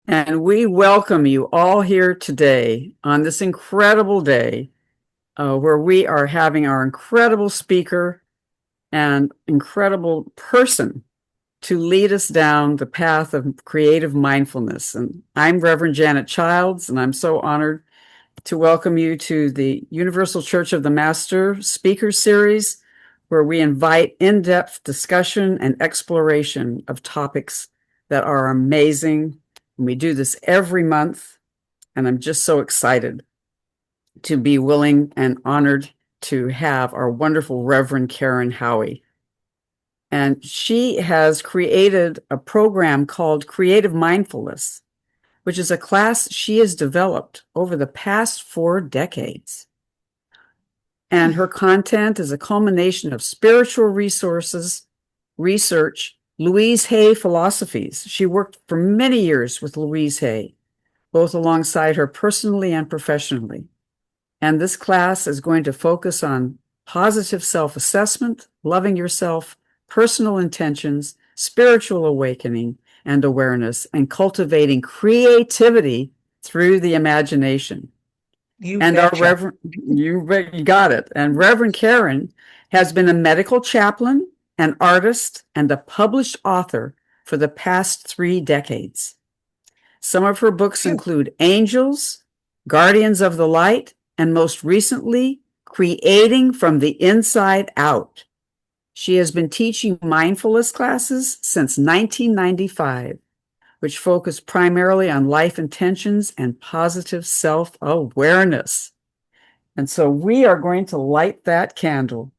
And we welcome you all here today on this incredible day where we are having our incredible speaker and incredible person to lead us down the path of creative mindfulness. And I'm Reverend Janet Childs, and I'm so honored to welcome you to the Universal Church of the Master Speaker Series, where we invite in-depth discussion and exploration of topics that are amazing. And we do this every month, and I'm just so excited to be willing and honored to have our wonderful Reverend Karen Haughey. And she has created a program called Creative Mindfulness, which is a class she has developed over the past 4 decades. And her content is a culmination of spiritual resources, research, Louise Hay philosophies. She worked for many years with Louise Hay, both alongside her personally and professionally. And this class is going to focus on positive self-assessment, loving yourself, personal intentions, spiritual awakening and awareness, and cultivating creativity through the imagination. You And our betcha. Reverend, you got it. And Reverend Karen has been a medical chaplain, an artist, and a published author for the past 3 decades. Some of her books Phew. include Angels, Guardians of the Light, and most recently, Creating from the Inside Out. She has been teaching mindfulness classes since 1995, which focus primarily on life intentions and positive self-awareness. And so we are going to light that candle.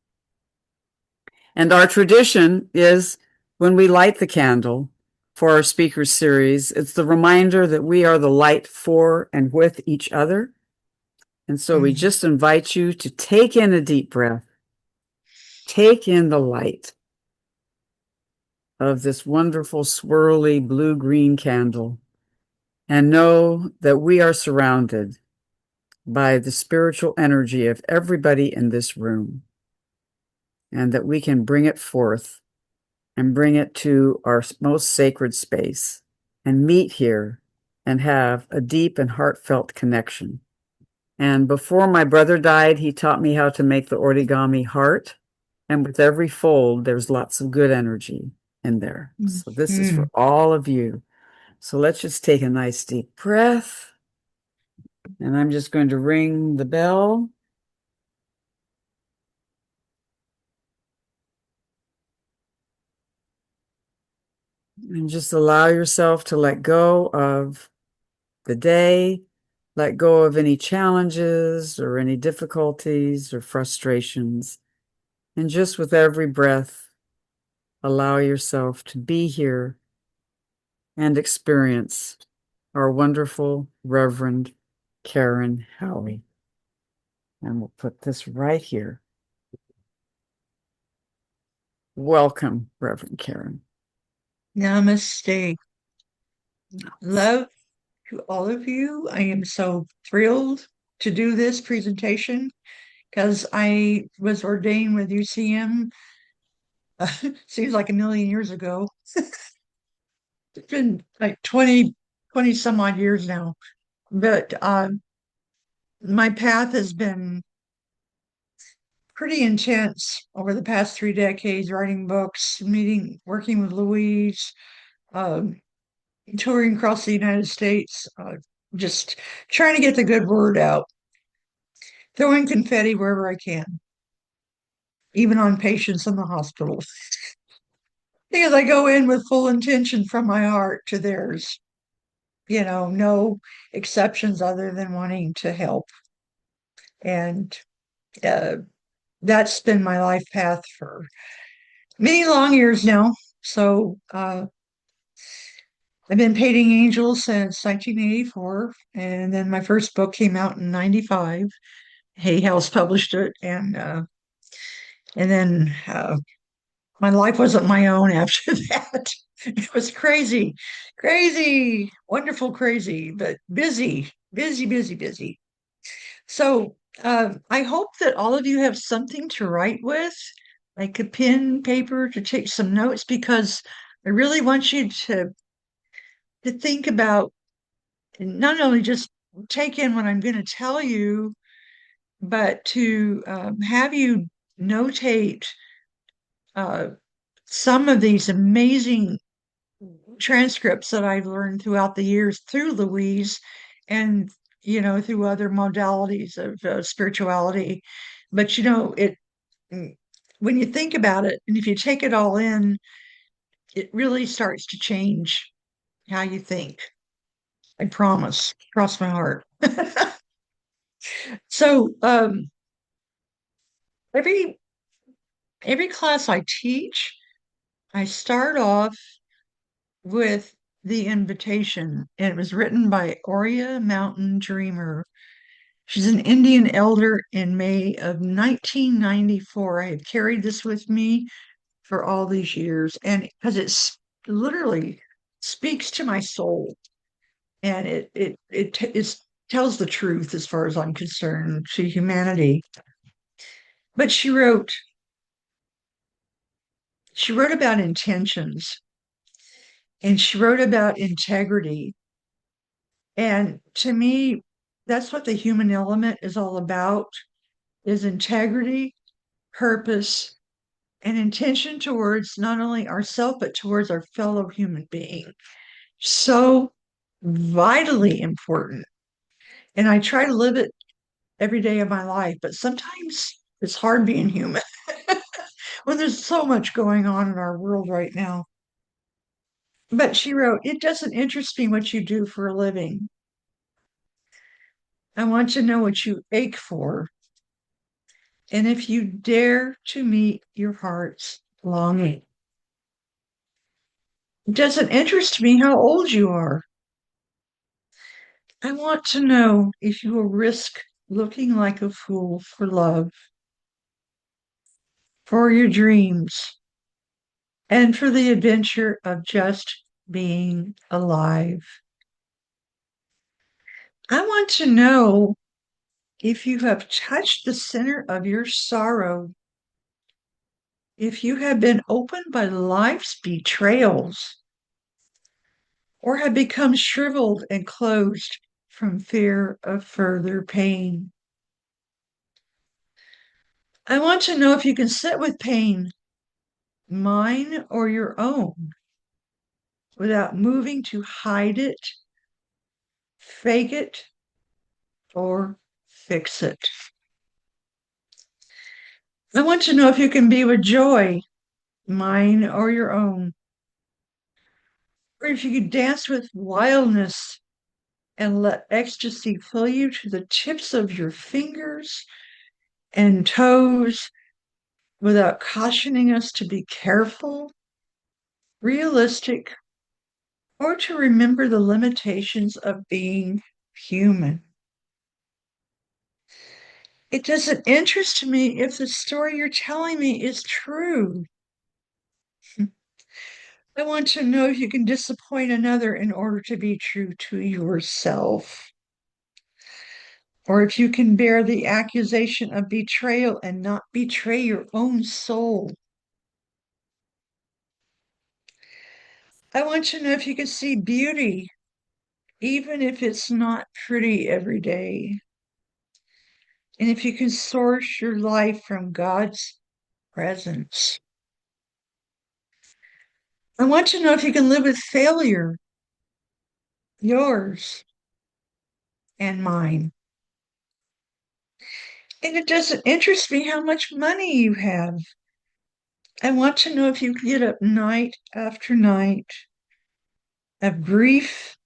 And our tradition is when we light the candle for our speaker series, it's the reminder that we are the light for and with each other. And so we Mm. just invite you to take in a deep breath, take in the light of this wonderful swirly blue-green candle, and know that we are surrounded by the spiritual energy of everybody in this room, and that we can bring it forth and bring it to our most sacred space and meet here and have a deep and heartfelt connection. And before my brother died, he taught me how to make the origami heart. And with every fold, there's lots of good energy in there. So this is Mm. for all of you. So let's just take a nice deep breath. And I'm just going to ring the bell. And just allow yourself to let go of the day, let go of any challenges or any difficulties or frustrations. And just with every breath, allow yourself to be here and experience our wonderful Reverend Karen Haughey. And we'll put this right here. Welcome, Reverend Karen. Namaste. Love to all of you. I am so thrilled to do this presentation because I was ordained with UCM. Seems like a million years ago. It's been like 20 some odd years now. But my path has been pretty intense over the past 3 decades, writing books, working with Louise, um, touring across the United States, just trying to get the good word out, throwing confetti wherever I can, even on patients in the hospital. Because I go in with full intention from my heart to theirs, no exceptions other than wanting to help. And uh, that's been my life path for many long years now. So I've been painting angels since 1984, and then my first book came out in 95. Hay House published it, and then my life wasn't my own after that. It was crazy, crazy, wonderful, crazy, but busy, busy, busy, busy. So I hope that all of you have something to write with, like a pen, paper to take some notes, because I really want you to think about not only just take in what I'm going to tell you, but to have you notate uh, some of these amazing transcripts that I've learned throughout the years through Louise and, through other modalities of spirituality. But, mm, when you think about it, and if you take it all in, it really starts to change how you think. I promise, cross my heart. So, every every class I teach, I start off with the invitation. And it was written by Oria Mountain Dreamer. She's an Indian elder in May of 1994. I have carried this with me for all these years, and because literally speaks to my soul, and it tells the truth as far as I'm concerned to humanity. But she wrote about intentions, and she wrote about integrity. And to me, that's what the human element is all about, is integrity, purpose, and intention towards not only ourselves, but towards our fellow human being. So vitally important. And I try to live it every day of my life, but sometimes it's hard being human when there's so much going on in our world right now. But she wrote, "It doesn't interest me what you do for a living. I want to know what you ache for. And if you dare to meet your heart's longing, it doesn't interest me how old you are. I want to know if you will risk looking like a fool for love, for your dreams, and for the adventure of just being alive. I want to know if you have touched the center of your sorrow, if you have been opened by life's betrayals, or have become shriveled and closed from fear of further pain. I want to know if you can sit with pain, mine or your own, without moving to hide it, fake it, or fix it. I want to know if you can be with joy, mine or your own, or if you could dance with wildness and let ecstasy fill you to the tips of your fingers and toes without cautioning us to be careful, realistic, or to remember the limitations of being human. It doesn't interest me if the story you're telling me is true. I want to know if you can disappoint another in order to be true to yourself, or if you can bear the accusation of betrayal and not betray your own soul. I want to know if you can see beauty, even if it's not pretty every day, and if you can source your life from God's presence. I want to know if you can live with failure, yours and mine. And it doesn't interest me how much money you have. I want to know if you get up night after night of grief,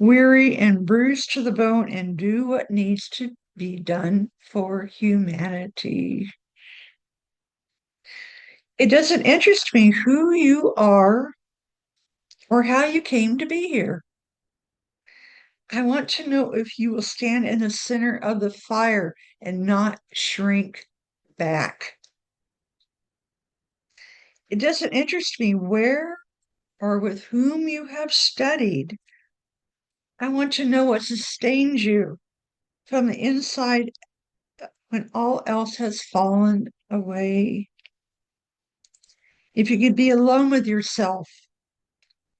weary and bruised to the bone, and do what needs to be done for humanity. It doesn't interest me who you are or how you came to be here. I want to know if you will stand in the center of the fire and not shrink back. It doesn't interest me where or with whom you have studied. I want to know what sustains you from the inside when all else has fallen away. If you could be alone with yourself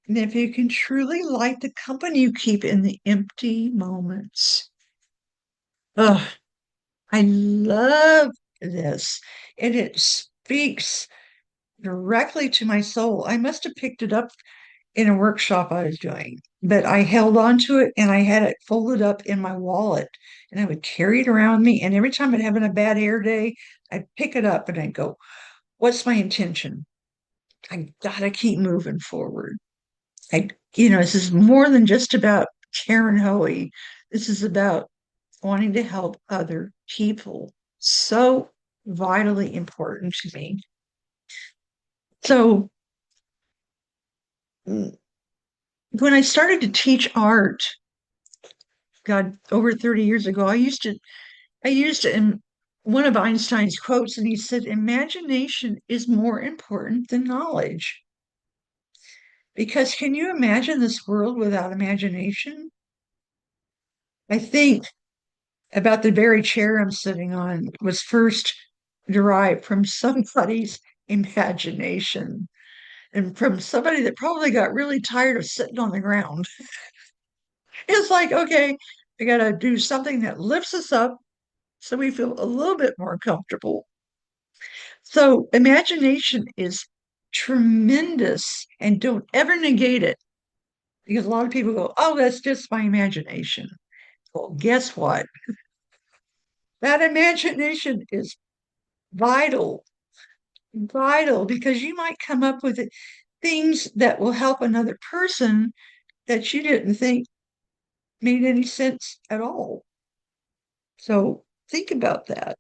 And if you can truly like the company you keep in the empty moments. Oh, I love this. And it speaks directly to my soul. I must have picked it up in a workshop I was doing, but I held on to it and I had it folded up in my wallet and I would carry it around me. And every time I'd having a bad hair day, I'd pick it up and I'd go, what's my intention? I gotta keep moving forward. This is more than just about Karen Hoey. This is about wanting to help other people. So vitally important to me. So mm, when I started to teach art, God, over 30 years ago, I used in one of Einstein's quotes, and he said, imagination is more important than knowledge. Because can you imagine this world without imagination? I think about the very chair I'm sitting on was first derived from somebody's imagination and from somebody that probably got really tired of sitting on the ground. It's like, okay, I got to do something that lifts us up so we feel a little bit more comfortable. So, imagination is tremendous and don't ever negate it because a lot of people go, oh, that's just my imagination. Well, guess what? That imagination is vital, vital, because you might come up with things that will help another person that you didn't think made any sense at all. So think about that.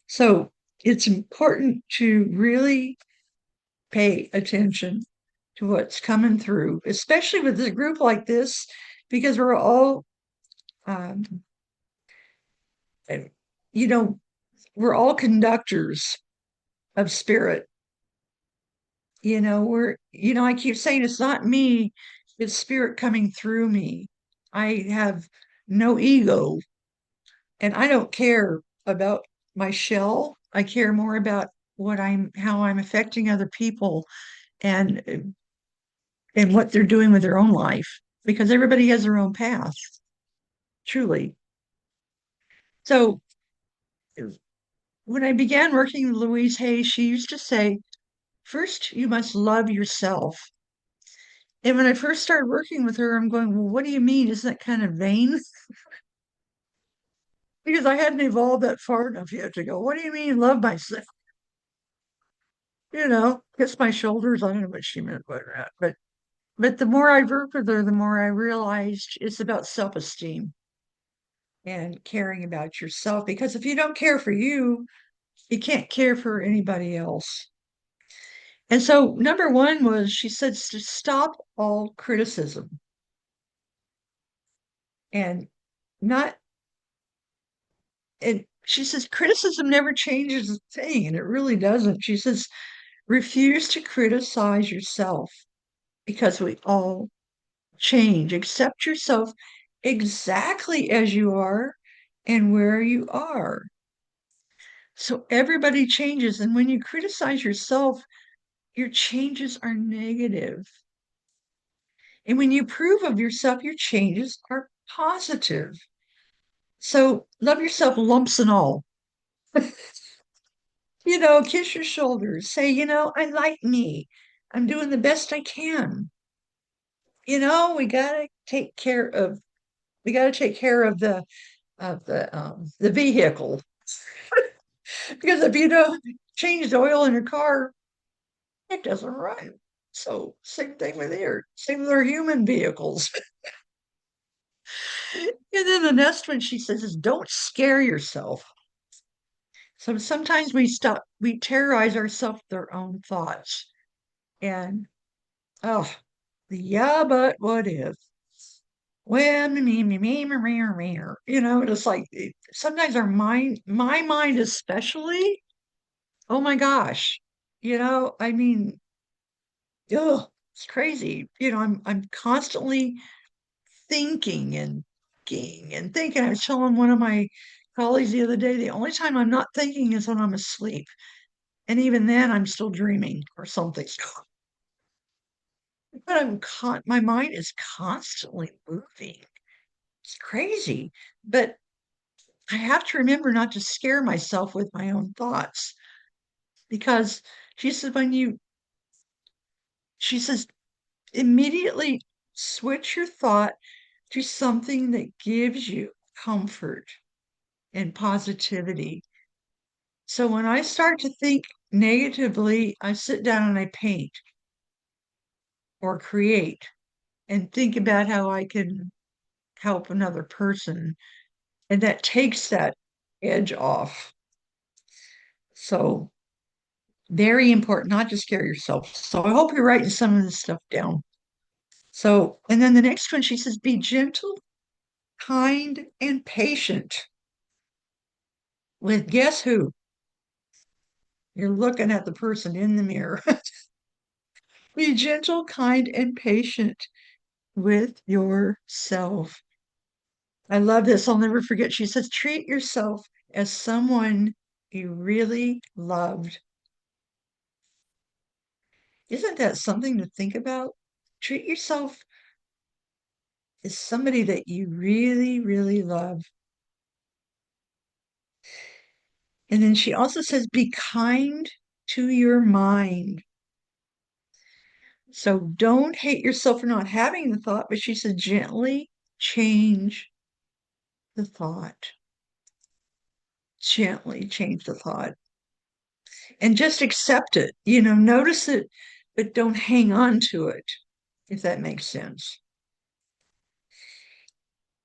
So it's important to really pay attention to what's coming through, especially with a group like this, because um, you know, we're all conductors of spirit. I keep saying it's not me, it's spirit coming through me. I have no ego and I don't care about my shell. I care more about how I'm affecting other people and and what they're doing with their own life because everybody has their own path, truly. So when I began working with Louise Hay, she used to say, first, you must love yourself. And when I first started working with her, I'm going, well, what do you mean? Isn't that kind of vain? Because I hadn't evolved that far enough yet to go, what do you mean love myself? Kiss my shoulders. I don't know what she meant by that. But the more I worked with her, the more I realized it's about self-esteem and caring about yourself. Because if you don't care for you, you can't care for anybody else. And so, number one was she said to stop all criticism and not, and she says criticism never changes a thing, and it really doesn't. She says refuse to criticize yourself because we all change. Accept yourself exactly as you are and where you are. So everybody changes. And when you criticize yourself, your changes are negative. And when you approve of yourself, your changes are positive. So love yourself, lumps and all. Kiss your shoulders. Say, I like me. I'm doing the best I can. We gotta take care of the vehicle because if you don't change the oil in your car, it doesn't run. So same thing with here. Same with our human vehicles. And then the next one she says is don't scare yourself. So sometimes we terrorize ourselves with our own thoughts. And oh, yeah, but what if? Well, it's like sometimes my mind especially, oh my gosh, I mean, ugh, it's crazy. I'm constantly thinking and thinking and thinking. I was telling one of my colleagues the other day, the only time I'm not thinking is when I'm asleep. And even then I'm still dreaming or something. but my mind is constantly moving. It's crazy. But I have to remember not to scare myself with my own thoughts because she said, she says, immediately switch your thought to something that gives you comfort and positivity. So when I start to think negatively, I sit down and I paint or create and think about how I can help another person. And that takes that edge off. So very important, not to scare yourself. So I hope you're writing some of this stuff down. So, and then the next one, she says, be gentle, kind, and patient with guess who? You're looking at the person in the mirror. Be gentle, kind, and patient with yourself. I love this. I'll never forget. She says, treat yourself as someone you really loved. Isn't that something to think about? Treat yourself as somebody that you really, really love. And then she also says, be kind to your mind. So don't hate yourself for not having the thought, but she said, gently change the thought. Gently change the thought and just accept it. Notice it, but don't hang on to it, if that makes sense.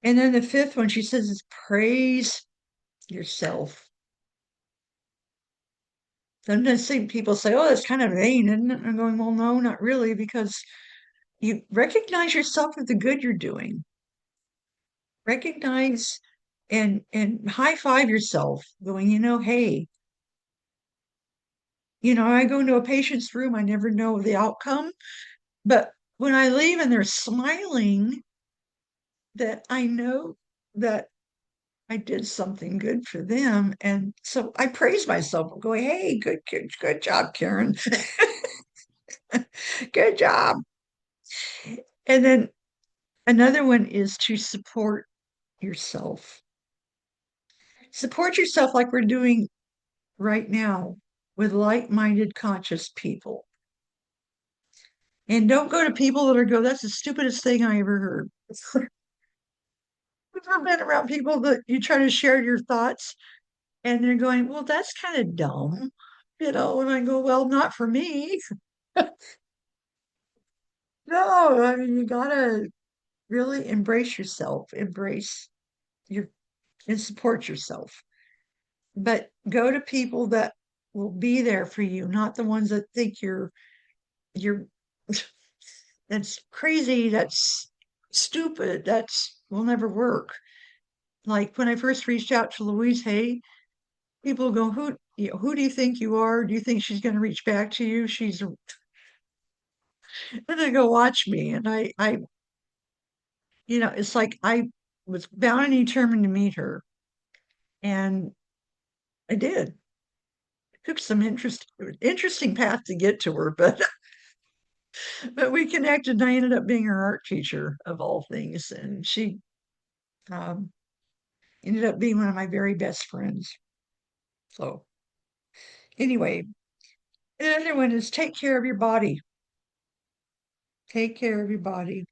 And then the fifth one, she says, is praise yourself. Sometimes people say, oh, that's kind of vain, isn't it? And I'm going, well, no, not really, because you recognize yourself for the good you're doing. Recognize and high five yourself, going, hey, I go into a patient's room, I never know the outcome, but when I leave and they're smiling, that I know that I did something good for them. And so I praise myself. I'm going, hey, good job, Karen. Good job. And then another one is to support yourself. Support yourself like we're doing right now with like-minded conscious people. And don't go to people that that's the stupidest thing I ever heard. I've ever been around people that you try to share your thoughts and they're going, well, that's kind of dumb, and I go, well, not for me. No, I mean, you gotta really embrace yourself, embrace your and support yourself. But go to people that will be there for you, not the ones that think you're that's crazy, that's stupid, that's will never work. Like when I first reached out to Louise Hay, people go, who do you think you are? Do you think she's going to reach back to you? And they go, watch me. And it's like I was bound and determined to meet her. And I did. It took some interesting path to get to her, but but we connected and I ended up being her art teacher of all things. And she um, ended up being one of my very best friends. So anyway, another one is take care of your body. Take care of your body.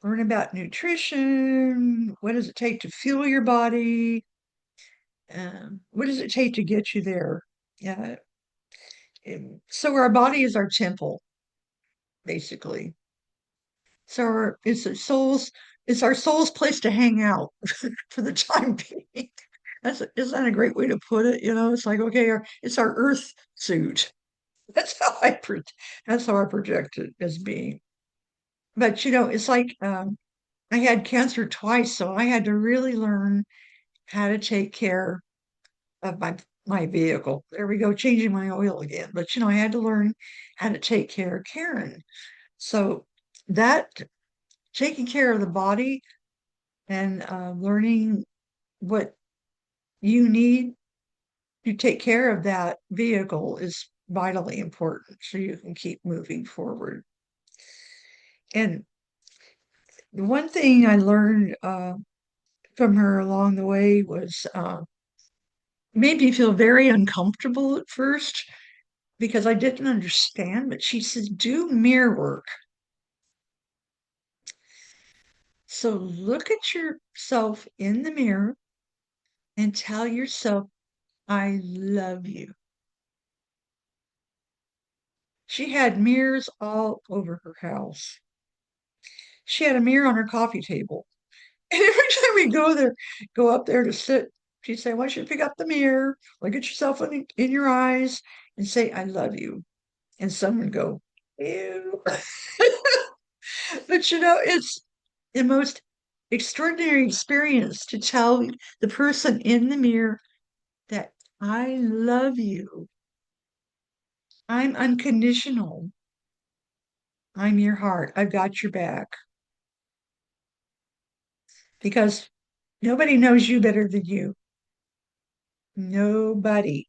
Learn about nutrition. What does it take to fuel your body? What does it take to get you there? Yeah. So our body is our temple, basically. So it's our soul's place to hang out for the time being. Isn't that a great way to put it? It's like, okay, it's our earth suit. That's how that's how I project it as being. But it's like I had cancer twice, so I had to really learn how to take care of my vehicle. There we go, changing my oil again. But I had to learn how to take care of Karen. So that taking care of the body and learning what you need to take care of that vehicle is vitally important so you can keep moving forward. And the one thing I learned from her along the way was made me feel very uncomfortable at first because I didn't understand, but she says, do mirror work. So look at yourself in the mirror and tell yourself, I love you. She had mirrors all over her house. She had a mirror on her coffee table. And every time we go up there to sit, she'd say, I want you to pick up the mirror, look at yourself in your eyes, and say, I love you. And someone would go, ew. But it's the most extraordinary experience to tell the person in the mirror that I love you. I'm unconditional. I'm your heart. I've got your back. Because nobody knows you better than you. Nobody.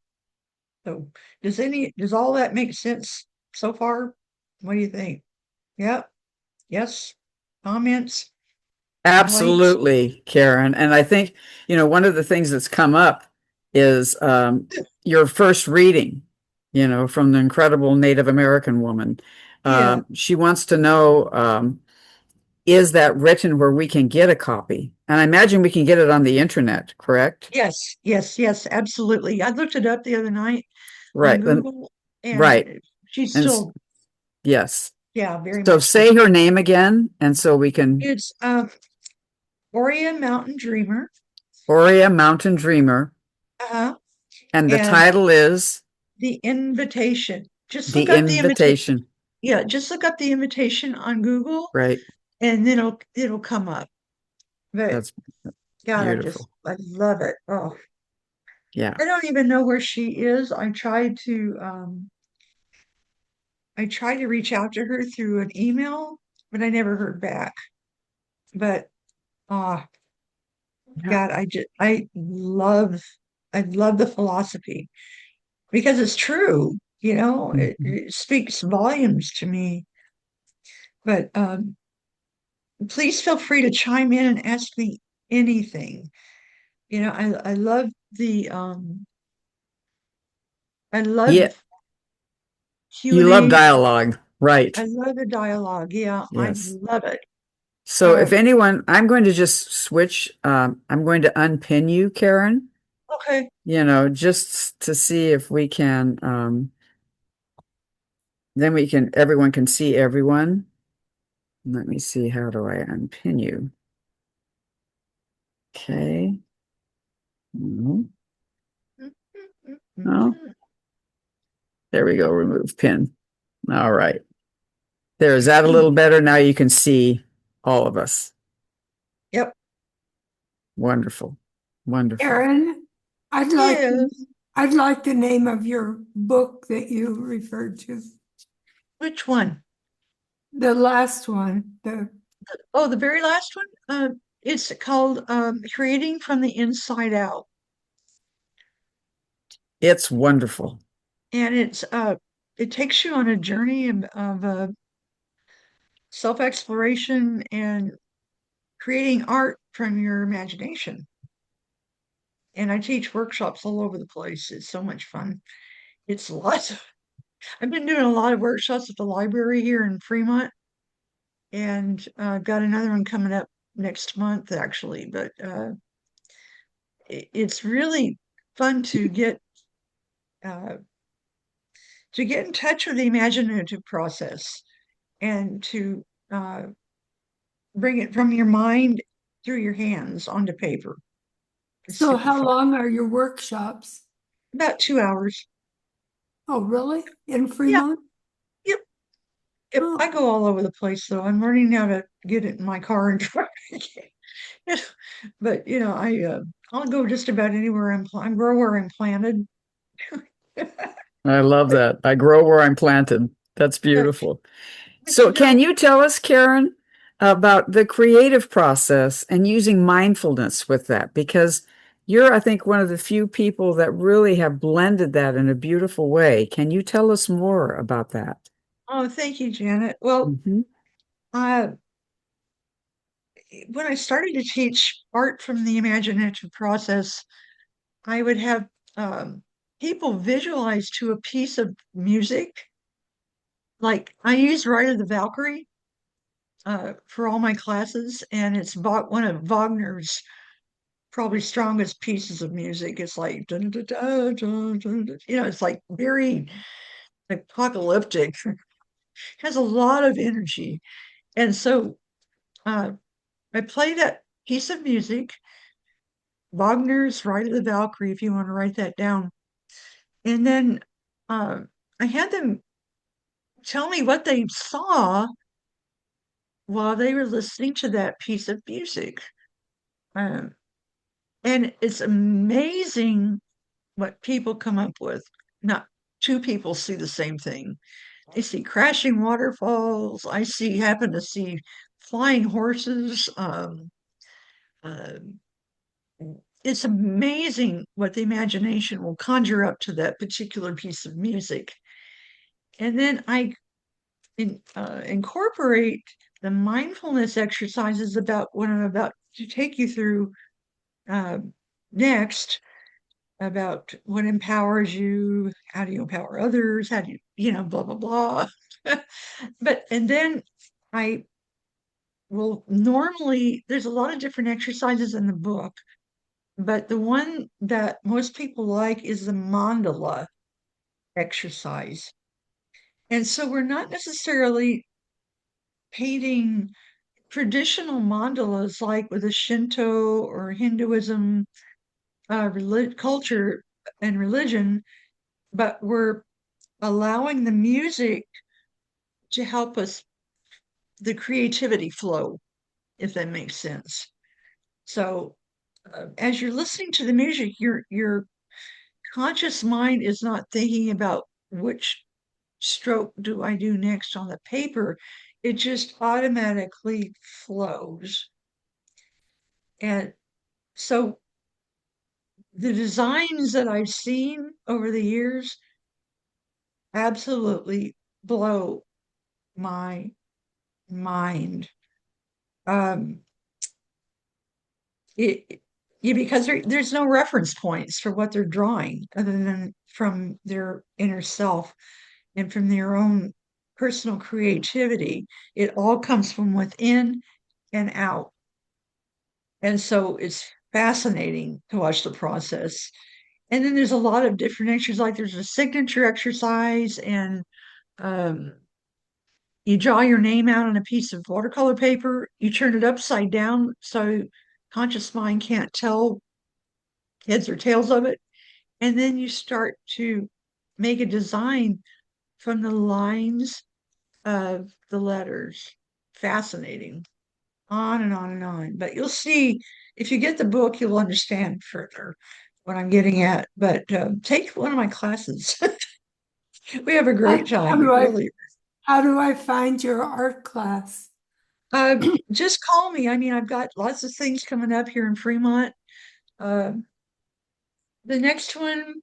So does all that make sense so far? What do you think? Yep. Yes. Comments, complaints? Absolutely, Karen. And I think, one of the things that's come up is your first reading, from the incredible Native American woman. Yeah. She wants to know, is that written where we can get a copy? And I imagine we can get it on the internet, correct? Yes. Yes. Yes. Absolutely. I looked it up the other night on Right. Google, Right. and she's And still, yes. yeah, very So much say pursuing. her name again, and so we can. It's Oria Mountain Dreamer. Aurea Mountain Dreamer, Uh-huh. and the And title is the invitation. Just look The up the invitation. Invitation. Yeah, just look up the invitation on Google, Right. and then it'll come up. But That's God, beautiful. I love it. Oh, Yeah. I don't even know where she is. I tried to reach out to her through an email, but I never heard back. But ah, Yeah. God, I love the philosophy because it's true. Mhm. It speaks volumes to me. But please feel free to chime in and ask me anything. I love I Yeah. love You love Q&A. dialogue. I Right. love the dialogue. Yeah, I Yes. love it. So Uh, if anyone, I'm going to just switch. I'm going to unpin you, Karen, okay. just to see if we can, then everyone can see everyone. Let me see, how do I unpin you? Okay. Mhm. Oh, there we go. Remove pin. All right. There, is that a little better? Now you can see all of us. Yep. Wonderful. Wonderful. Erin, I'd like Yes. I'd like the name of your book that you referred to. Which one? The last one. The Oh, the very last one. It's called Creating from the Inside Out, It's wonderful. and it takes you on a journey of self-exploration and creating art from your imagination. And I teach workshops all over the place. It's so much fun. It's lots of, I've been doing a lot of workshops at the library here in Fremont, and I've got another one coming up next month, actually. But it's really fun uh, to get in touch with the imaginative process and to uh, bring it from your mind through your hands onto paper. It's so super how fun. long are your workshops? About 2 hours. Oh, really? In Yeah. Fremont? Yep. Yep. Oh, I go all over the place, though. I'm learning how to get it in my car and drive again. But I'll go just about anywhere I'm grow where I'm planted. I love But that. I grow where I'm planted. That's but beautiful. but So, can you tell us, Karen, about the creative process and using mindfulness with that? Because you're, I think, one of the few people that really have blended that in a beautiful way. Can you tell us more about that? oh, thank you, Janet. Well, Hmm. Uh, when I started to teach art from the imaginative process, I would have um, people visualize to a piece of music. Like I use Ride of the Valkyrie for all my classes, and it's one of Wagner's probably strongest pieces of music. It's like, dun, dun, dun, dun, dun, dun. It's like very apocalyptic, has a lot of energy. And so uh, I play that piece of music, Wagner's Ride of the Valkyrie, if you want to write that down. And then uh, I had them tell me what they saw while they were listening to that piece of music. Um, and it's amazing what people come up with. Not two people see the same thing. They see crashing waterfalls. Happen to see flying horses. Uh, it's amazing what the imagination will conjure up to that particular piece of music. And then I incorporate the mindfulness exercises about what I'm about to take you through uh, next, about what empowers you, how do you empower others, how do blah, blah, blah. And then I will normally, there's a lot of different exercises in the book, but the one that most people like is the mandala exercise. And so we're not necessarily painting traditional mandalas like with a Shinto or Hinduism culture and religion, but we're allowing the music to help us, the creativity flow, if that makes sense. So as you're listening to the music, your conscious mind is not thinking about which stroke do I do next on the paper. It just automatically flows. And so the designs that I've seen over the years absolutely blow my mind. Um, it, because there's no reference points for what they're drawing other than from their inner self and from their own personal creativity. It all comes from within and out. And so it's fascinating to watch the process. And then there's a lot of different exercises, like there's a signature exercise, and um, you draw your name out on a piece of watercolor paper, you turn it upside down so conscious mind can't tell heads or tails of it. And then you start to make a design from the lines of the letters. Fascinating. On and on and on. But you'll see, if you get the book, you'll understand further what I'm getting at. But take one of my classes. We have a great How time. do It I really. how do I find your art class? Just call me. I mean, I've got lots of things coming up here in Fremont. Uh, the next one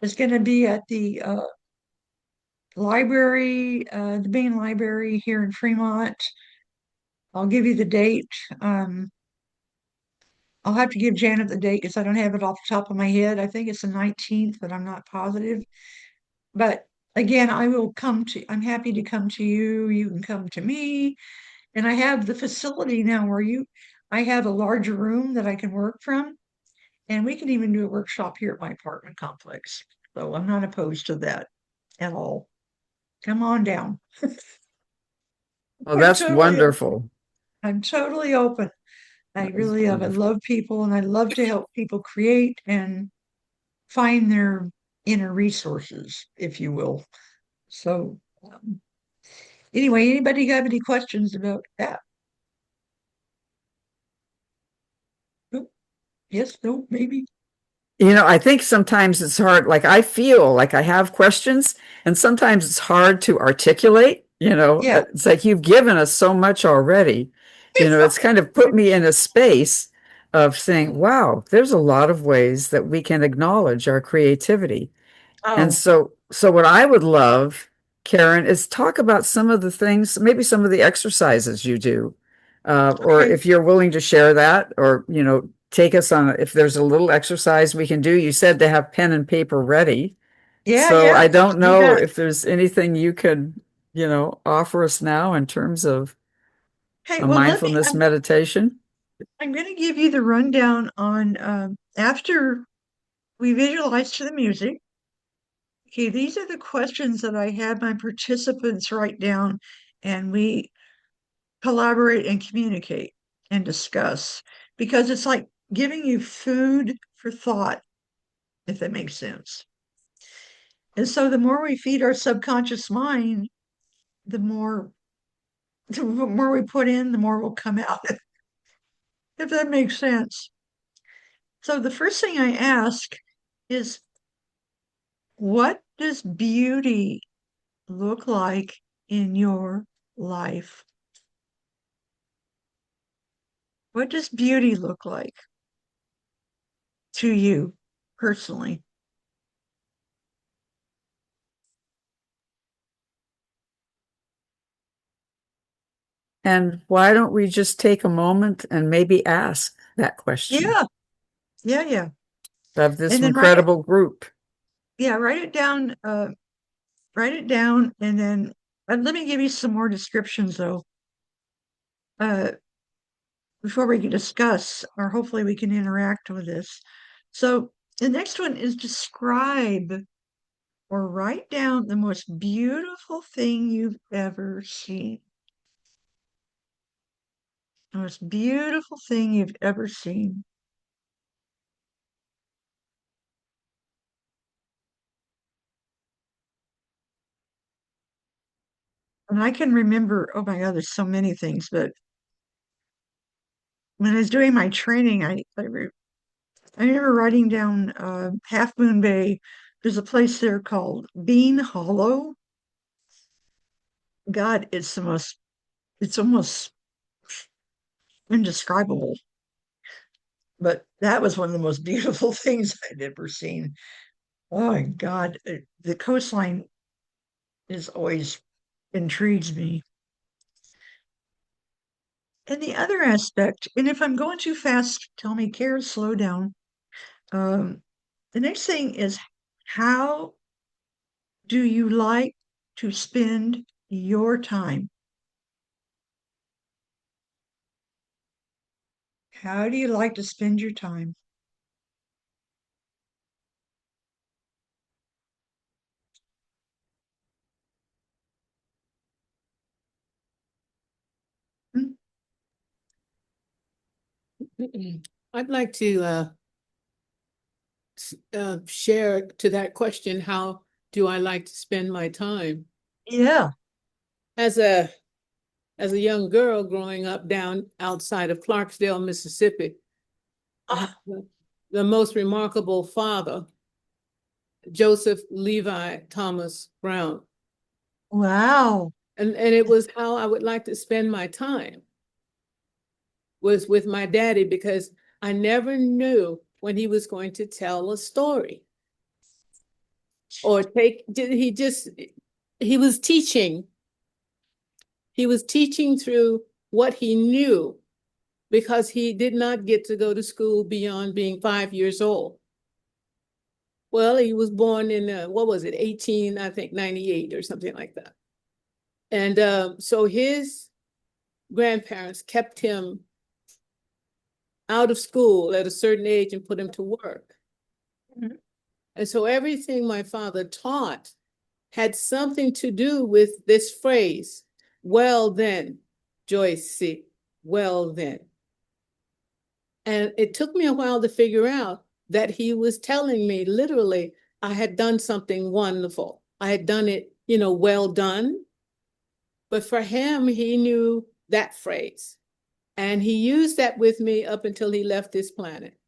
is going to be at the library, the main library here in Fremont. I'll give you the date. I'll have to give Janet the date because I don't have it off the top of my head. I think it's the 19th, but I'm not positive. But again, I'm happy to come to you. You can come to me. And I have the facility now I have a larger room that I can work from. And we can even do a workshop here at my apartment complex. So I'm not opposed to that at all. Come on down. Oh, I'm that's totally, wonderful. I'm totally open. I That is really am. I wonderful. love people and I love to help people create and find their inner resources, if you will. So, anyway, anybody have any questions about that? Nope. Yes, no, maybe. I think sometimes it's hard. Like I feel like I have questions, and sometimes it's hard to articulate. Yeah. It's like you've given us so much already. It's kind of put me in a space of saying, wow, there's a lot of ways that we can acknowledge our creativity. And Oh, so what I would love Karen, is talk about some of the things, maybe some of the exercises you do, or Okay. if you're willing to share that, or take us on if there's a little exercise we can do. You said to have pen and paper ready, Yeah, so yeah, I don't you know bet. if there's anything you could, offer us now in terms of Hey, a well, mindfulness meditation. I'm going to give you the rundown on after we visualize to the music. Okay, these are the questions that I had my participants write down, and we collaborate and communicate and discuss because it's like giving you food for thought, if that makes sense. And so the more we feed our subconscious mind, the more the more we put in, the more will come out, if that makes sense. So the first thing I ask is, what does beauty look like in your life? What does beauty look like to you personally? And why don't we just take a moment and maybe ask that question Yeah, yeah, yeah. of this And then write it, incredible group? yeah, write it down, and then let me give you some more descriptions though, uh, before we can discuss, or hopefully we can interact with this. So the next one is describe or write down the most beautiful thing you've ever seen. The most beautiful thing you've ever seen. And I can remember, oh my God, there's so many things, but when I was doing my training, I remember writing down Half Moon Bay. There's a place there called Bean Hollow. God, it's almost indescribable. But that was one of the most beautiful things I'd ever seen. Oh my God, the coastline is always intrigues me. And the other aspect, and if I'm going too fast, tell me, Kara, slow down. Um, the next thing is, how do you like to spend your time? How do you like to spend your time? Hmm. I'd like to share to that question, how do I like to spend my time? Yeah. As a young girl growing up down outside of Clarksdale, Mississippi, I had Oh, the most remarkable father, Joseph Levi Thomas Brown. wow. And it was how I would like to spend my time was with my daddy, because I never knew when he was going to tell a story or he was teaching. He was teaching through what he knew, because he did not get to go to school beyond being 5 years old. Well, he was born in, what was it, 18, I think, 98 or something like that. And so his grandparents kept him out of school at a certain age and put him to work. Mhm. And so everything my father taught had something to do with this phrase, well then, Joyce C., well then. And it took me a while to figure out that he was telling me literally I had done something wonderful. I had done it, well done. But for him, he knew that phrase. And he used that with me up until he left this planet.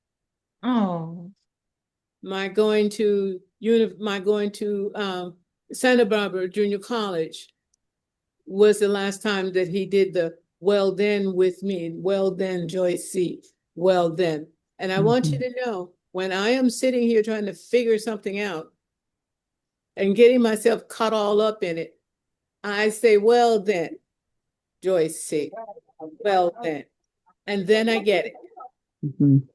Oh, My going to Santa Barbara Junior College was the last time that he did the well then with me. Well then, Joyce C. Well then. And I want you Mhm. to know, when I am sitting here trying to figure something out and getting myself caught all up in it, I say, well then, Joyce C. Well then. And then I get it. Mhm.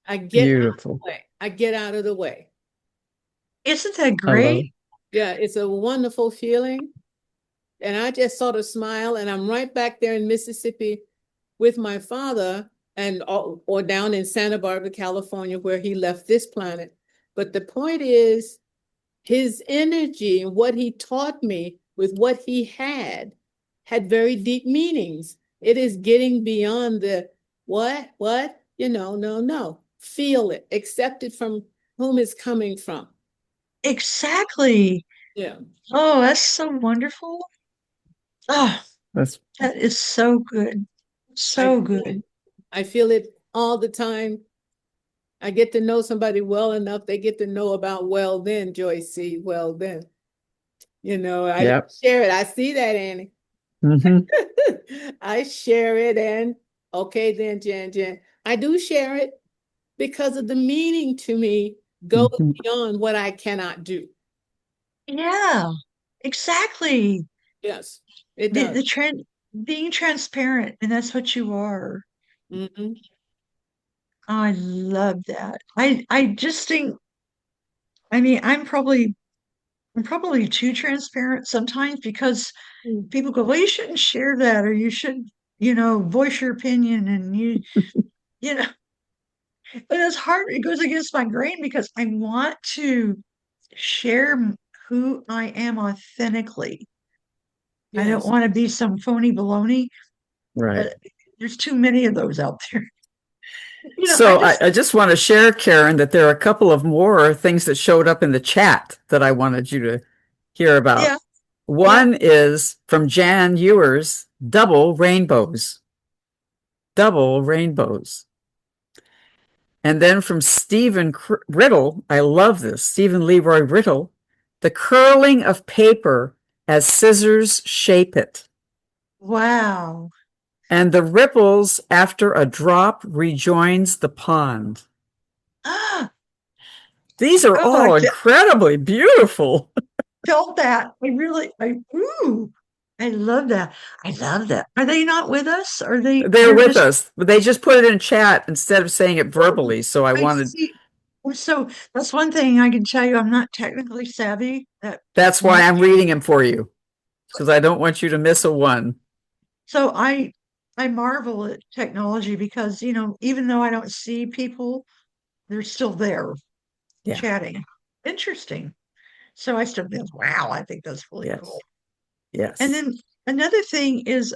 I get out of Beautiful. the way. I get out of the way. Isn't that I love great? it. Yeah, it's a wonderful feeling. And I just sort of smile, and I'm right back there in Mississippi with my father, and or down in Santa Barbara, California, where he left this planet. But the point is, his energy and what he taught me with what he had very deep meanings. It is getting beyond the what, no. Feel it, accept it from whom it's coming from. Exactly. Yeah. Oh, that's so wonderful. Oh, That's that is so good. I So feel it. good. I feel it all the time. I get to know somebody well enough, they get to know about well then, Joyce C. Well then. I yep. share it. I see that, Annie. Hmm. I share it, and okay then, Jan. I do share it because of the meaning to me goes Hmm. beyond what I cannot do. Yeah, exactly. Yes, it The does. the trend being transparent, and that's what you are. Hmm. I love that. I just think, I mean, I'm probably too transparent sometimes because people go, well, you shouldn't share that, or you should, voice your opinion, and you know, but it's hard. It goes against my grain because I want to share who I am authentically. I don't Yes. want to be some phony baloney, Right. but there's too many of those out there. I So I, just, I just want to share, Karen, that there are a couple of more things that showed up in the chat that I wanted you to hear yeah, about. yeah. One is from Jan Ewers, double rainbows, double rainbows. And then from Stephen Riddle, I love this, Stephen Leroy Riddle, the curling of paper as scissors shape it, Wow. and the ripples after a drop rejoins the pond. Ah, These are oh, I all incredibly beautiful. felt that. Ooh, I love that. I love that. Are they not with us? Are They're they're with just, us, but they just put it in chat instead of saying it verbally. So I I wanted, see. So that's one thing I can tell you. I'm not technically savvy. That's that's why one. I'm reading them for you, because I don't want you to miss a one. So I marvel at technology because, even though I don't see people, they're still there Yeah. chatting. Interesting. So I still think, wow, I think that's really cool. Yes. And Yes. then another thing is,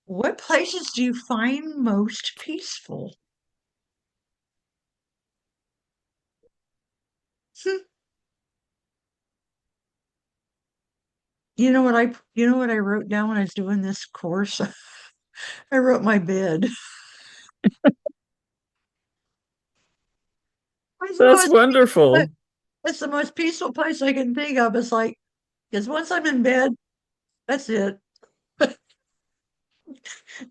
what places do you find most peaceful? Hmm. You know what I wrote down when I was doing this course? I wrote my bed. It's the That's most peaceful, wonderful. it's the most peaceful place I can think of. It's like, because once I'm in bed, that's it.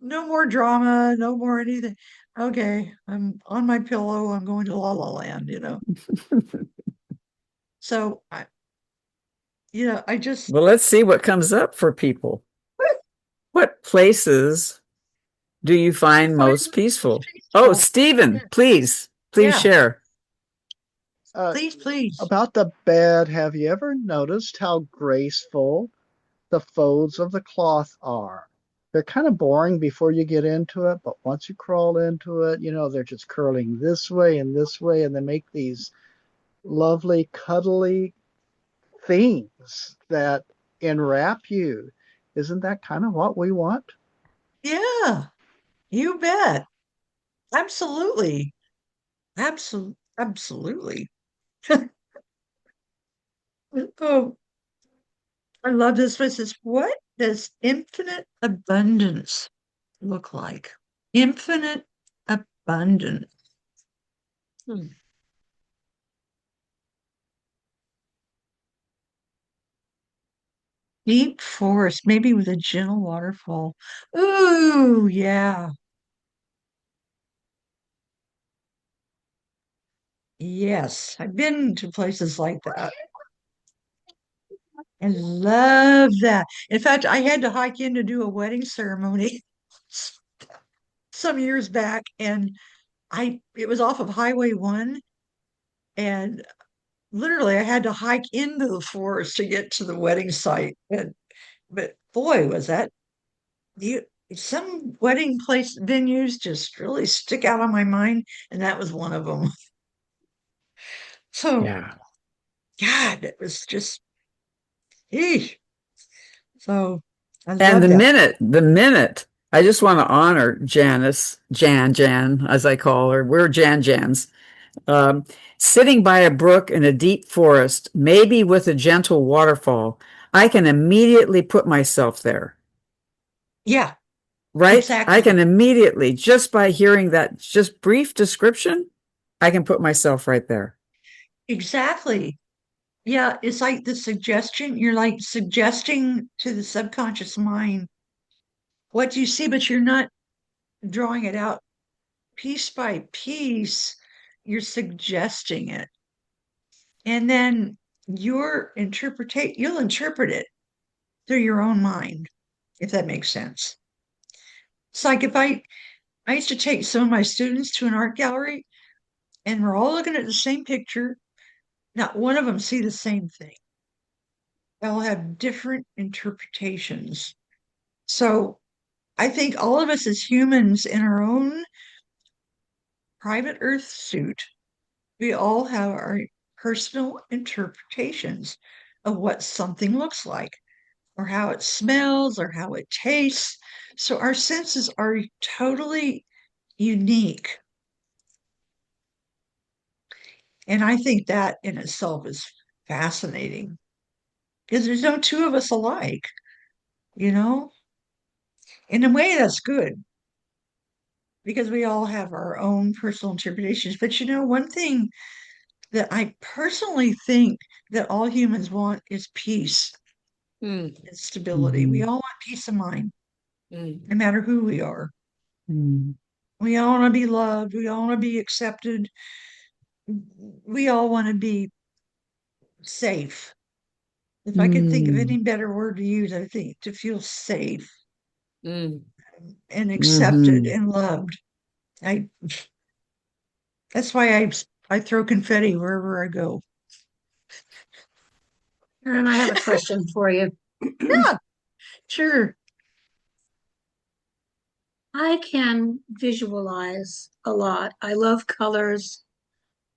No more drama, no more anything. Okay, I'm on my pillow. I'm going to La La Land. So I just Well, let's see what comes up for people. What places do you find find most most peaceful? Oh, peaceful. Stephen, please Yeah, share. Uh, please. about the bed, have you ever noticed how graceful the folds of the cloth are? They're kind of boring before you get into it, but once you crawl into it, they're just curling this way, and they make these lovely, cuddly things that enwrap you. Isn't that kind of what we want? Yeah, you bet. Absolutely. Absolutely. Oh, I love this. This is what does infinite abundance look like? Infinite abundance. Hmm. Deep forest, maybe with a gentle waterfall. Ooh, yeah. Yes, I've been to places like that. I love that. In fact, I had to hike in to do a wedding ceremony some years back, and it was off of Highway 1, and literally I had to hike into the forest to get to the wedding site. But boy, was that you some wedding place venues just really stick out on my mind, and that was one of them. So, Yeah. God, it was just, eesh. So I And love that. the minute, I just want to honor Janice, Jan, as I call her. We're Jans. Um, Sitting by a brook in a deep forest, maybe with a gentle waterfall, I can immediately put myself there, Yeah, right? I exactly. can immediately, just by hearing that just brief description, I can put myself right there. Exactly. Yeah, it's like the suggestion, you're like suggesting to the subconscious mind what you see, but you're not drawing it out piece by piece. You're suggesting it. And then you'll interpret it through your own mind, if that makes sense. It's like if I used to take some of my students to an art gallery and we're all looking at the same picture. Not one of them see the same thing. They'll have different interpretations. So I think all of us as humans in our own private earth suit, we all have our personal interpretations of what something looks like, or how it smells, or how it tastes. So our senses are totally unique. And I think that in itself is fascinating because there's no two of us alike, you know? In a way, that's good because we all have our own personal interpretations. But one thing that I personally think that all humans want is peace Mm, and stability. We Mhm. all want peace of mind, mm, no matter who we are. Mm. We all want to be loved. We all want to be accepted. We all want to be safe. If I could think of Mm. any better word to use, I think to feel safe mm. and accepted Mhm. and loved. I That's why I throw confetti wherever I go. And I have a question for you. Yeah, sure. I can visualize a lot. I love colors.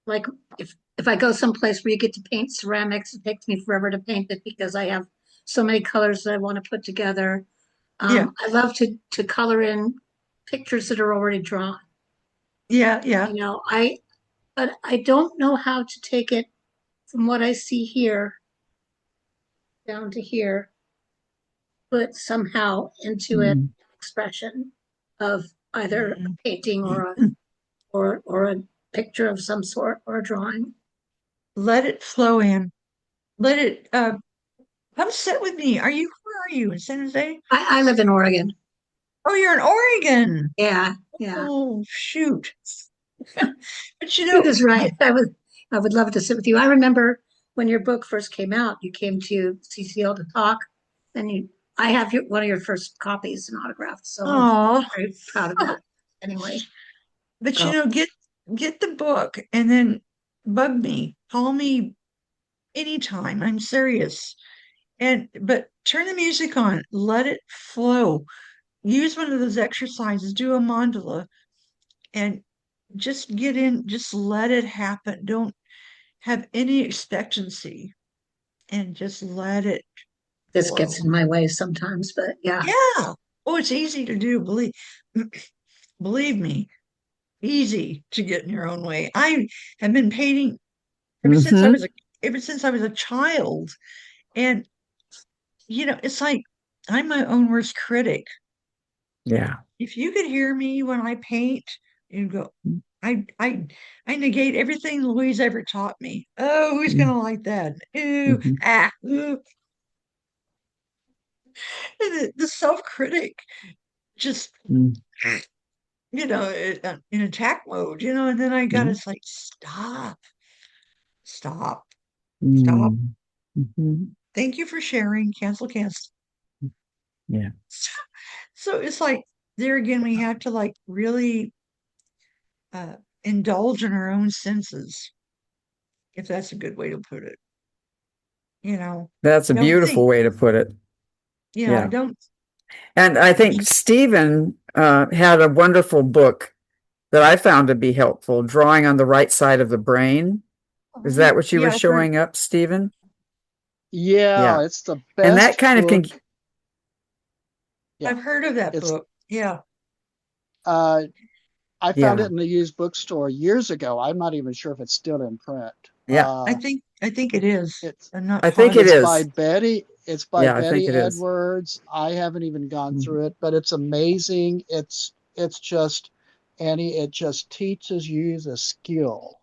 Like if I go someplace where you get to paint ceramics, it takes me forever to paint it because I have so many colors that I want to put together. Yeah, I love to color in pictures that are already drawn. yeah, yeah. But I don't know how to take it from what I see here down to here, but somehow into an Mhm. expression of either a Mhm. painting or a picture of some sort or a drawing. Let it flow in. Let it come sit with me. Where are you in San Jose? I live in Oregon. Oh, you're in Oregon. Yeah, yeah. Oh, shoot. But Truth is right. I would love to sit with you. I remember when your book first came out, you came to CCL to talk, and I have one of your first copies and autographed, so I'm oh, very proud of that. Anyway, but so get the book and then bug me. Call me anytime. I'm serious. But turn the music on. Let it flow. Use one of those exercises. Do a mandala and just get in. Just let it happen. Don't have any expectancy and just let it this flow. gets in my way sometimes, but yeah, Yeah. Oh, it's easy to do. Believe me, easy to get in your own way. I have been painting ever since I Mhm. was a ever since I was a child. And it's like I'm my own worst critic. Yeah. If you could hear me when I paint, you'd go, I I I negate everything Louise ever taught me. Oh, who's Mhm. gonna like that? Ooh, Mhm. ooh. And the self-critic just in attack mode, and then I got Mhm. to like, stop, stop, stop. Mhm. Mhm. Thank you for sharing. Cancel, cancel. Yeah. So it's like there again, we have to like really uh, indulge in our own senses, if that's a good way to put it. You know, That's a don't beautiful think. way to put it. Yeah, Yeah. don't. And I think Stephen had a wonderful book that I found to be helpful, Drawing on the Right Side of the Brain. Is that what you were Yeah, showing up, Stephen? Yeah, Yeah. it's the And that best kind of can, book. Yeah, I've heard of that it's book. Yeah, uh I found yeah, it in the used bookstore years ago. I'm not even sure if it's still in print. yeah. I think it is. It's I'm not I think it positive. is. It's by Yeah, I think Betty it is. Edwards. I haven't even gone Mhm. through it, but it's amazing. It's just Annie, it just teaches you the skill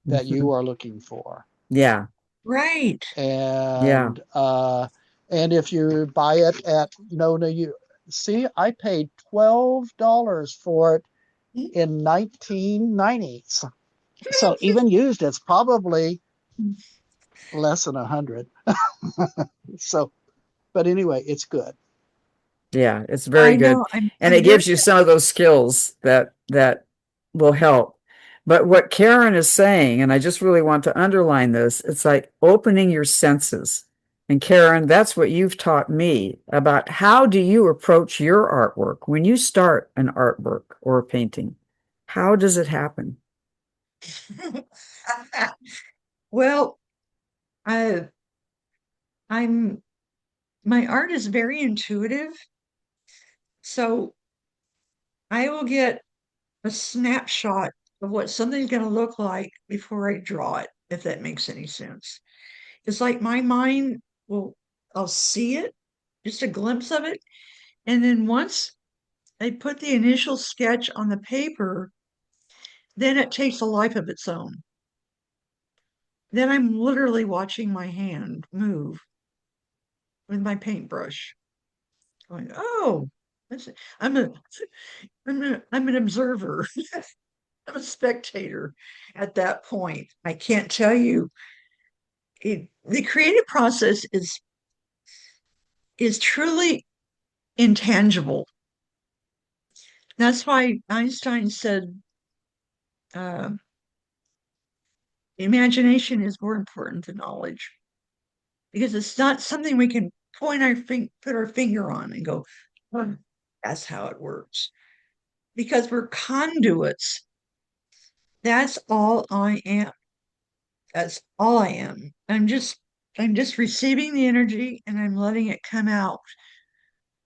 that you Mhm. are looking for. Yeah, Right. yeah. And if you buy it at Nona, you see, I paid $12 for it in 1990. So even used, it's probably less than 100. So, but anyway, it's good. Yeah, it's very I good. know. And I'm it very. gives you some of those skills that will help. But what Karen is saying, and I just really want to underline this, it's like opening your senses. And Karen, that's what you've taught me about how do you approach your artwork when you start an artwork or a painting? How does it happen? Well, I I'm my art is very intuitive, so I will get a snapshot of what something's going to look like before I draw it, if that makes any sense. It's like my mind will, I'll see it, just a glimpse of it. And then once I put the initial sketch on the paper, then it takes a life of its own. Then I'm literally watching my hand move with my paintbrush, going, "Oh, that's it. I'm an observer. I'm a spectator at that point. I can't tell you. The creative process is truly intangible. That's why Einstein said uh, imagination is more important than knowledge because it's not something we can put our finger on and go, "Oh, that's how it works." Because we're conduits. That's all I am. That's all I am. I'm just receiving the energy and I'm letting it come out.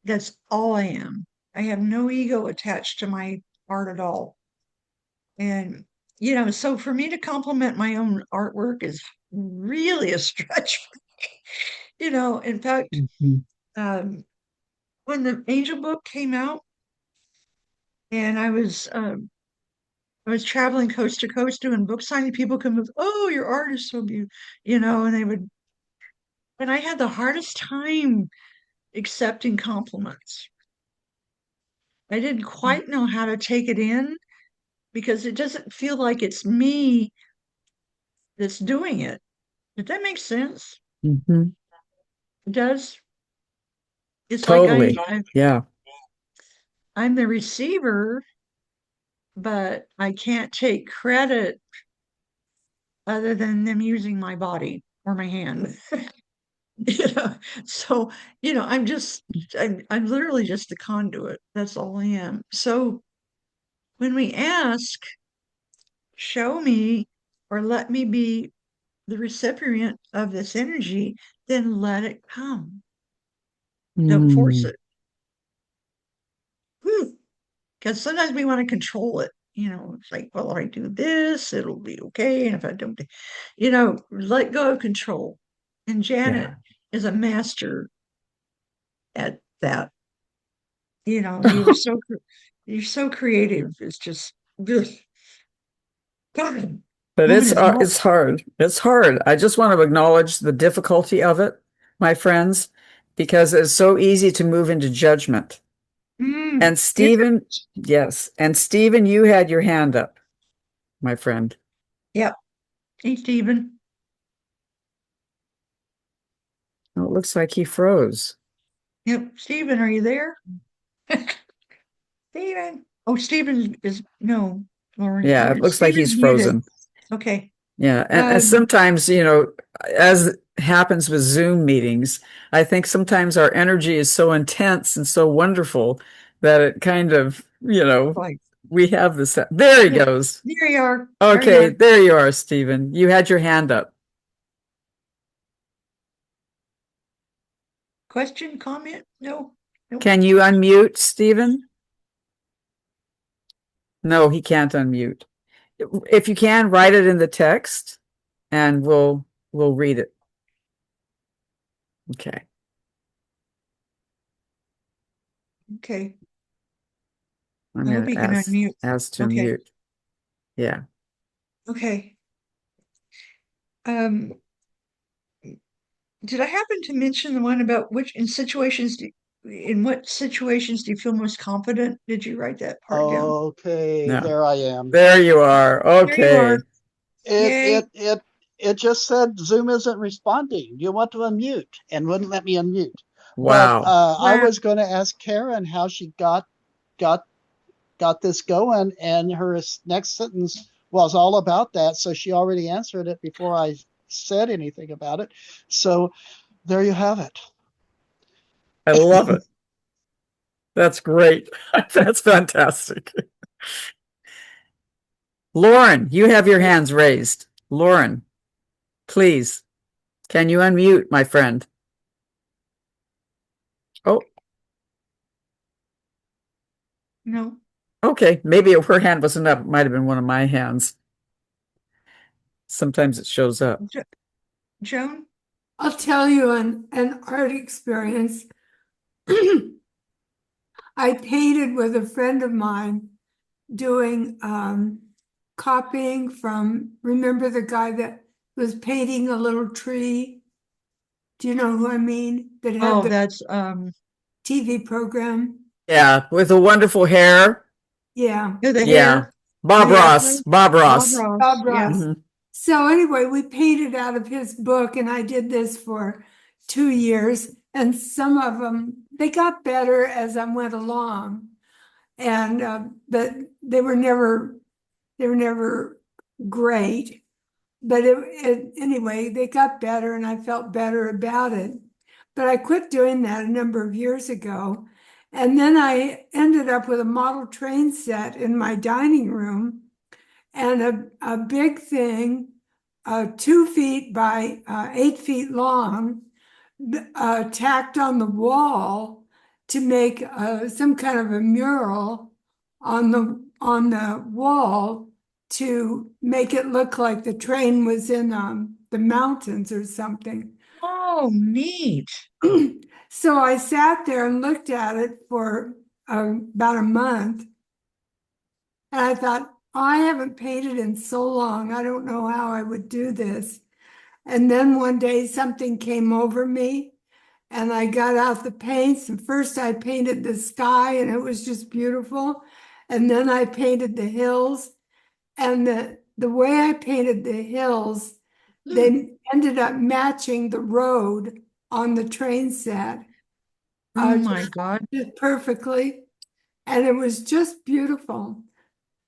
That's all I am. I have no ego attached to my art at all. And so for me to compliment my own artwork is really a stretch. In fact, Mhm. um, when the Angel book came out and I was traveling coast to coast doing book signing, people come up, "Oh, your art is so beautiful," and and I had the hardest time accepting compliments. I didn't quite know how to take it in because it doesn't feel like it's me that's doing it. Did that make sense? Mhm. It does. It's like Totally. Yeah. I'm the receiver, but I can't take credit other than them using my body or my hand. you know, so I'm literally just the conduit. That's all I am. So when we ask, show me or let me be the recipient of this energy, then let it come. Don't force Mm. it. Because sometimes we want to control it. It's like, well, if I do this, it'll be okay. And if I don't, let go of control. And Janet Yeah. is a master at that. You're so creative. It's just, ugh. God, But woman is not. it's hard. It's hard. I just want to acknowledge the difficulty of it, my friends, because it's so easy to move into judgment. Mm, And Stephen, yes, and Stephen, you had your hand up, my friend. yep. Hey, Stephen. Oh, it looks like he froze. Yep. Stephen, are you there? Stephen. Oh, Stephen is no, Lauren. Yeah, it looks like he's Stephen's muted. frozen. Okay. Yeah, and Um, sometimes, as happens with Zoom meetings, I think sometimes our energy is so intense and so wonderful that it kind of, like we have this. There he there goes. you are. There you Okay, are. there you are, Stephen. You had your hand up. Question, comment? No. Nope. Can you unmute, Stephen? No, he can't unmute. If you can, write it in the text and we'll read it. Okay. Okay. I'm I hope going he to can unmute. ask to Okay. mute. Yeah. Okay. Um, did I happen to mention the one about in what situations do you feel most confident? Did you write that part down? Okay, No. there I am. There you are. There you are. Okay. It Yay. it it it just said Zoom isn't responding. You want to unmute and wouldn't let me unmute. But Wow. I Wow. was going to ask Karen how she got got this going, and her next sentence was all about that. So she already answered it before I said anything about it. So there you have it. I love it. That's great. That's fantastic. Lauren, you have your hands raised. Lauren, please, can you unmute, my friend? Oh, No. okay. Maybe her hand wasn't up. It might have been one of my hands. Sometimes it shows up. Joan? I'll tell you an art experience. I painted with a friend of mine doing copying from, remember the guy that was painting a little tree? Do you know who I mean? That had Oh, the that's TV program? Yeah, with the wonderful hair. Yeah, the Yeah. hair. Bob Yeah. Ross. Bob Bob Ross. Ross. Bob Yeah. Ross. Mhm. So anyway, we painted out of his book, and I did this for 2 years. And some of them, they got better as I went along, and but they were never great. But anyway, they got better, and I felt better about it. But I quit doing that a number of years ago, and then I ended up with a model train set in my dining room and a big thing, 2 feet by 8 feet long, tacked on the wall to make some kind of a mural on the wall to make it look like the train was in the mountains or something. Oh, neat. So I sat there and looked at it for about a month, and I thought, I haven't painted in so long. I don't know how I would do this. And then one day something came over me and I got out the paints. And first I painted the sky and it was just beautiful. And then I painted the hills. And the way I painted the hills, they ended up matching the road on the train set Oh my just, God. just perfectly. And it was just beautiful.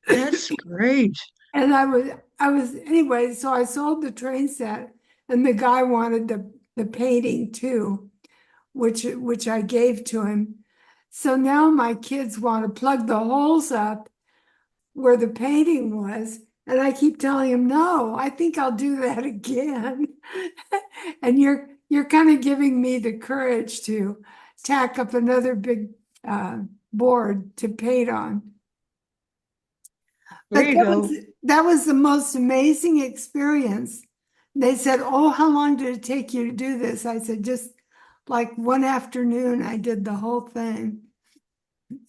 That's great. And I was anyway, so I sold the train set and the guy wanted the painting too, which I gave to him. So now my kids want to plug the holes up where the painting was. And I keep telling him, no, I think I'll do that again. And you're kind of giving me the courage to tack up another big board to paint on. There But you go. that was the most amazing experience. They said, "Oh, how long did it take you to do this?" I said, "Just like one afternoon, I did the whole thing."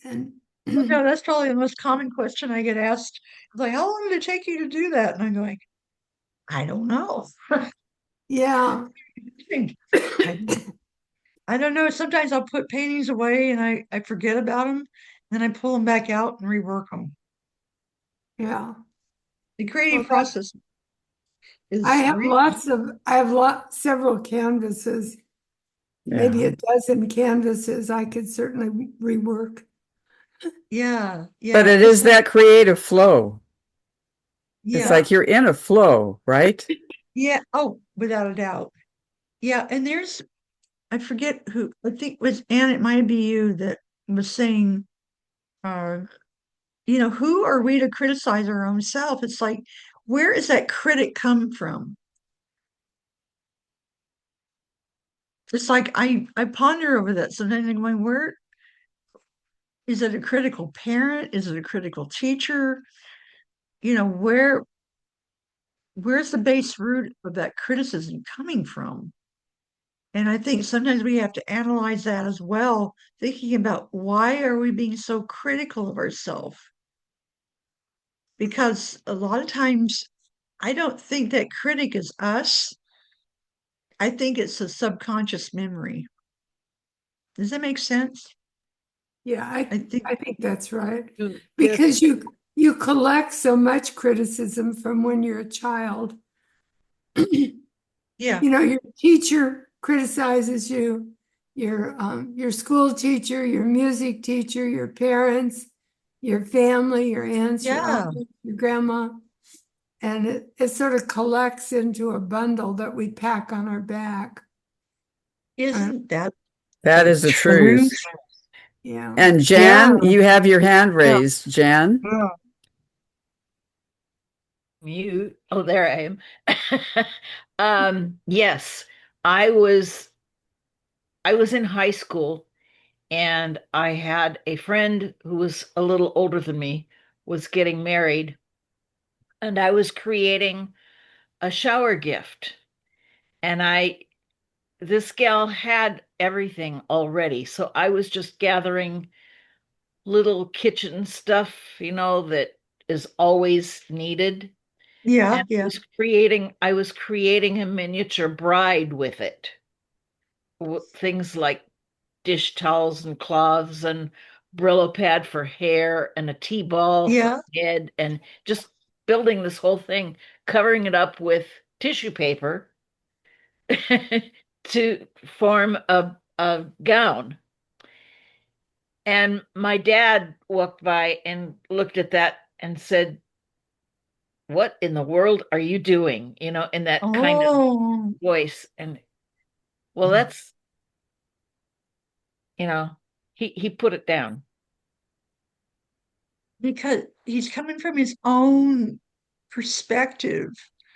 And Well, no, that's probably the most common question I get asked. It's like, how long did it take you to do that? And I'm going, I don't know. yeah, I, I don't know. Sometimes I'll put paintings away and I forget about them. Then I pull them back out and rework them. yeah. The Well, creative process I is have really, several canvases maybe Yeah. a dozen canvases I could certainly rework. Yeah, But yeah. it It's is like, that creative flow. It's yeah, like you're in a flow, right? yeah. Oh, without a doubt. Yeah. And there's, I forget who, I think it was Anne, it might be you that was saying, uh, who are we to criticize our own self? It's like, where is that critic come from? It's like I ponder over that sometimes and going, where is it a critical parent? Is it a critical teacher? Where's the base root of that criticism coming from? And I think sometimes we have to analyze that as well, thinking about why are we being so critical of ourselves? Because a lot of times I don't think that critic is us. I think it's a subconscious memory. Does that make sense? Yeah, I think, I think that's right. Yes. Because you collect so much criticism from when you're a child. yeah, Your teacher criticizes you, your school teacher, your music teacher, your parents, your family, your aunts, your yeah. uncles, your grandma. And it sort of collects into a bundle that we pack on our back. Isn't that That the is the truth. truth? Yeah. And Yeah, Jan, you have your hand Yeah. raised. Jan? Yeah. Mute. Oh, there I am. Yes, I was I was in high school and I had a friend who was a little older than me, was getting married, and I was creating a shower gift. And this gal had everything already. So I was just gathering little kitchen stuff, that is always needed. yeah, And yeah, I was creating a miniature bride with it. Things like dish towels and cloths and Brillo pad for hair and a tea ball for yeah, head and just building this whole thing, covering it up with tissue paper to form a gown. And my dad walked by and looked at that and said, "What in the world are you doing?" In that kind of oh, voice. And well, that's, you know, he put it down. because he's coming from his own perspective.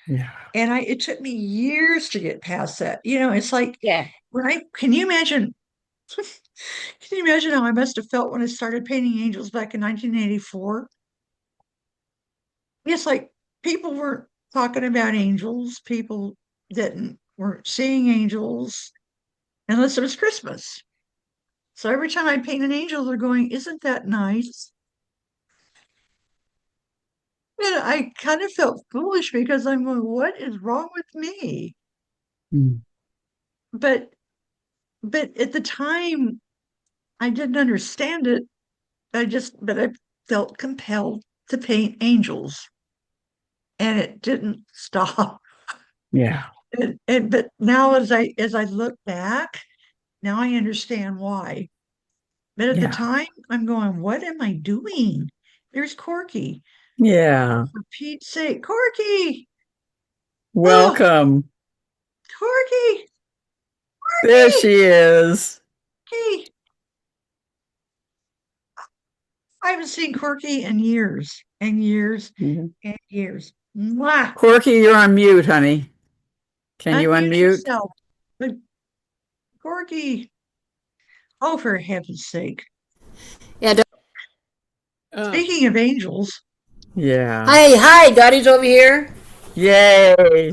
Yeah. And it took me years to get past that. It's like Yeah. can you imagine? Can you imagine how I must have felt when I started painting angels back in 1984? It's like people weren't talking about angels. People didn't weren't seeing angels unless it was Christmas. So every time I paint an angel, they're going, "Isn't that nice?" And I kind of felt foolish because I'm going, "What is wrong with me?" Mm. But at the time, I didn't understand it. But I felt compelled to paint angels, and it didn't stop. Yeah. But now, as I look back, now I understand why. But at the Yeah. time, I'm going, "What am I doing?" There's Corky. Yeah. For Pete's sake, Corky! Oh, Welcome. Corky! There Corky! she is. Hey, I haven't seen Corky in years and years Mhm. and years. Mwah! Corky, you're on mute, honey. Can you Unmute unmute? yourself. But Corky, oh, for heaven's sake. Yeah. Uh, Speaking of angels, Yeah. Hi, Dottie's over here. Yay.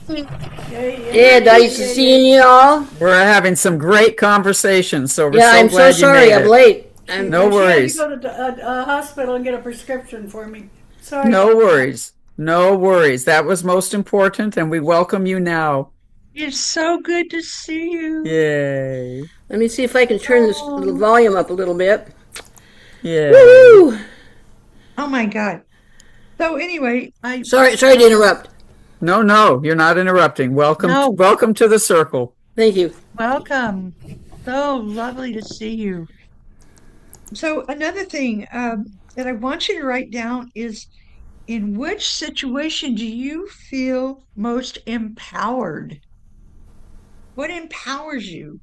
Yeah, Dottie's seeing you all. We're having some great conversations, so we're Yeah, so I'm so glad you sorry made I'm it. late. No She had to worries. go to a hospital and get a prescription for me. Sorry No about that. worries. No worries. That was most important, and we welcome you now. it's so good to see you. Yay. Let me see if I can turn this little Oh, volume up a little bit. Yay. Woohoo! oh my God. So anyway, Sorry to interrupt. No, you're not interrupting. Welcome, no, welcome to the circle. Thank you. Welcome. So lovely to see you. So another thing that I want you to write down is, in which situation do you feel most empowered? What empowers you?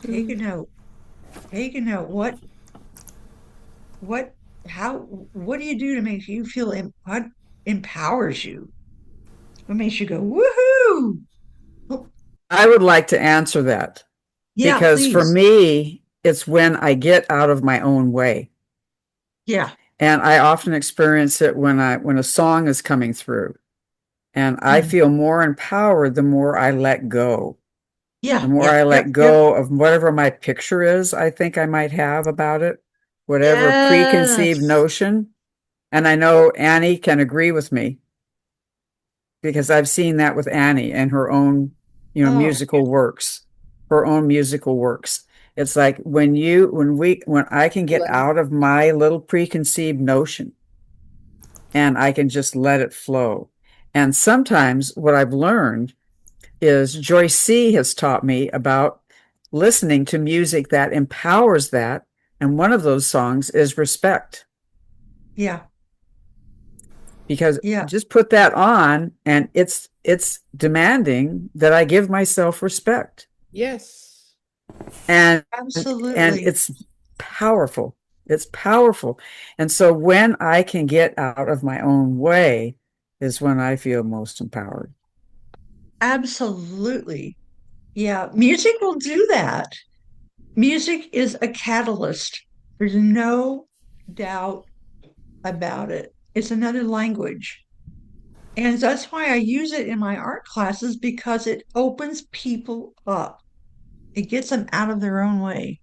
Take a note. Take a note. What, how, what do you do to make you feel, what empowers you? What makes you go, woohoo? Oh, I would like to answer that yeah, because for please. me, it's when I get out of my own way. Yeah. And I often experience it when a song is coming through. And I Mm. feel more empowered the more I let go. The Yeah. more Yep. I Yep. let Yep. go of whatever my picture is, I think I might have about it, whatever preconceived Yes. notion. And I know Annie can agree with me because I've seen that with Annie and her own, Oh, musical works, her own musical works. It's like when I can get out of my little preconceived notion and I can just let it flow. And sometimes what I've learned is Joyce C. has taught me about listening to music that empowers that. And one of those songs is Respect, yeah. because Yeah. just put that on and it's demanding that I give myself respect. Yes. And Absolutely. it's powerful. It's powerful. And so when I can get out of my own way is when I feel most empowered. Absolutely. Yeah. Music will do that. Music is a catalyst. There's no doubt about it. It's another language. And that's why I use it in my art classes, because it opens people up. It gets them out of their own way.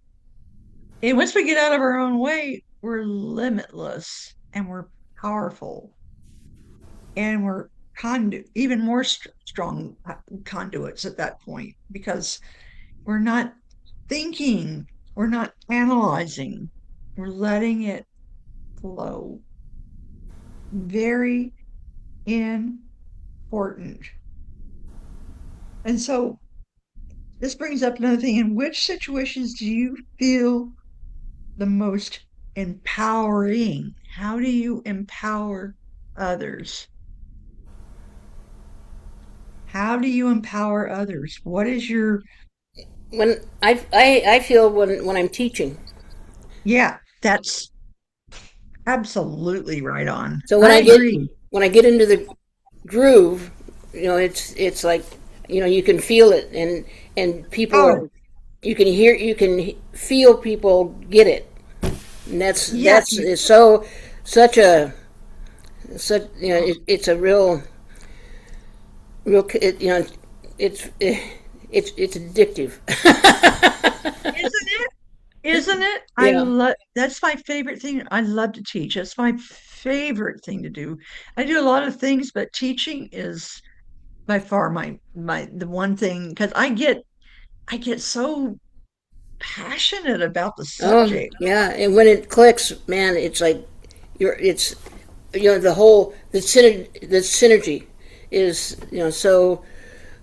And once we get out of our own way, we're limitless and we're powerful and we're even more strong conduits at that point, because we're not thinking, we're not analyzing, we're letting it flow. Very important. And so this brings up another thing. In which situations do you feel the most empowering? How do you empower others? How do you empower others? What is your, When I feel when I'm teaching. yeah, that's absolutely right on. So I agree. when I get into the groove, it's like you can feel it, and people are, Oh, you can feel people get it, and yeah, that's is so such a such it's a real it's it's addictive. isn't it? Isn't it? I Yeah. love, that's my favorite thing. I love to teach. That's my favorite thing to do. I do a lot of things, but teaching is by far the one thing, because I get so passionate about the Oh subject. yeah, and when it clicks, man, it's like it's the synergy is so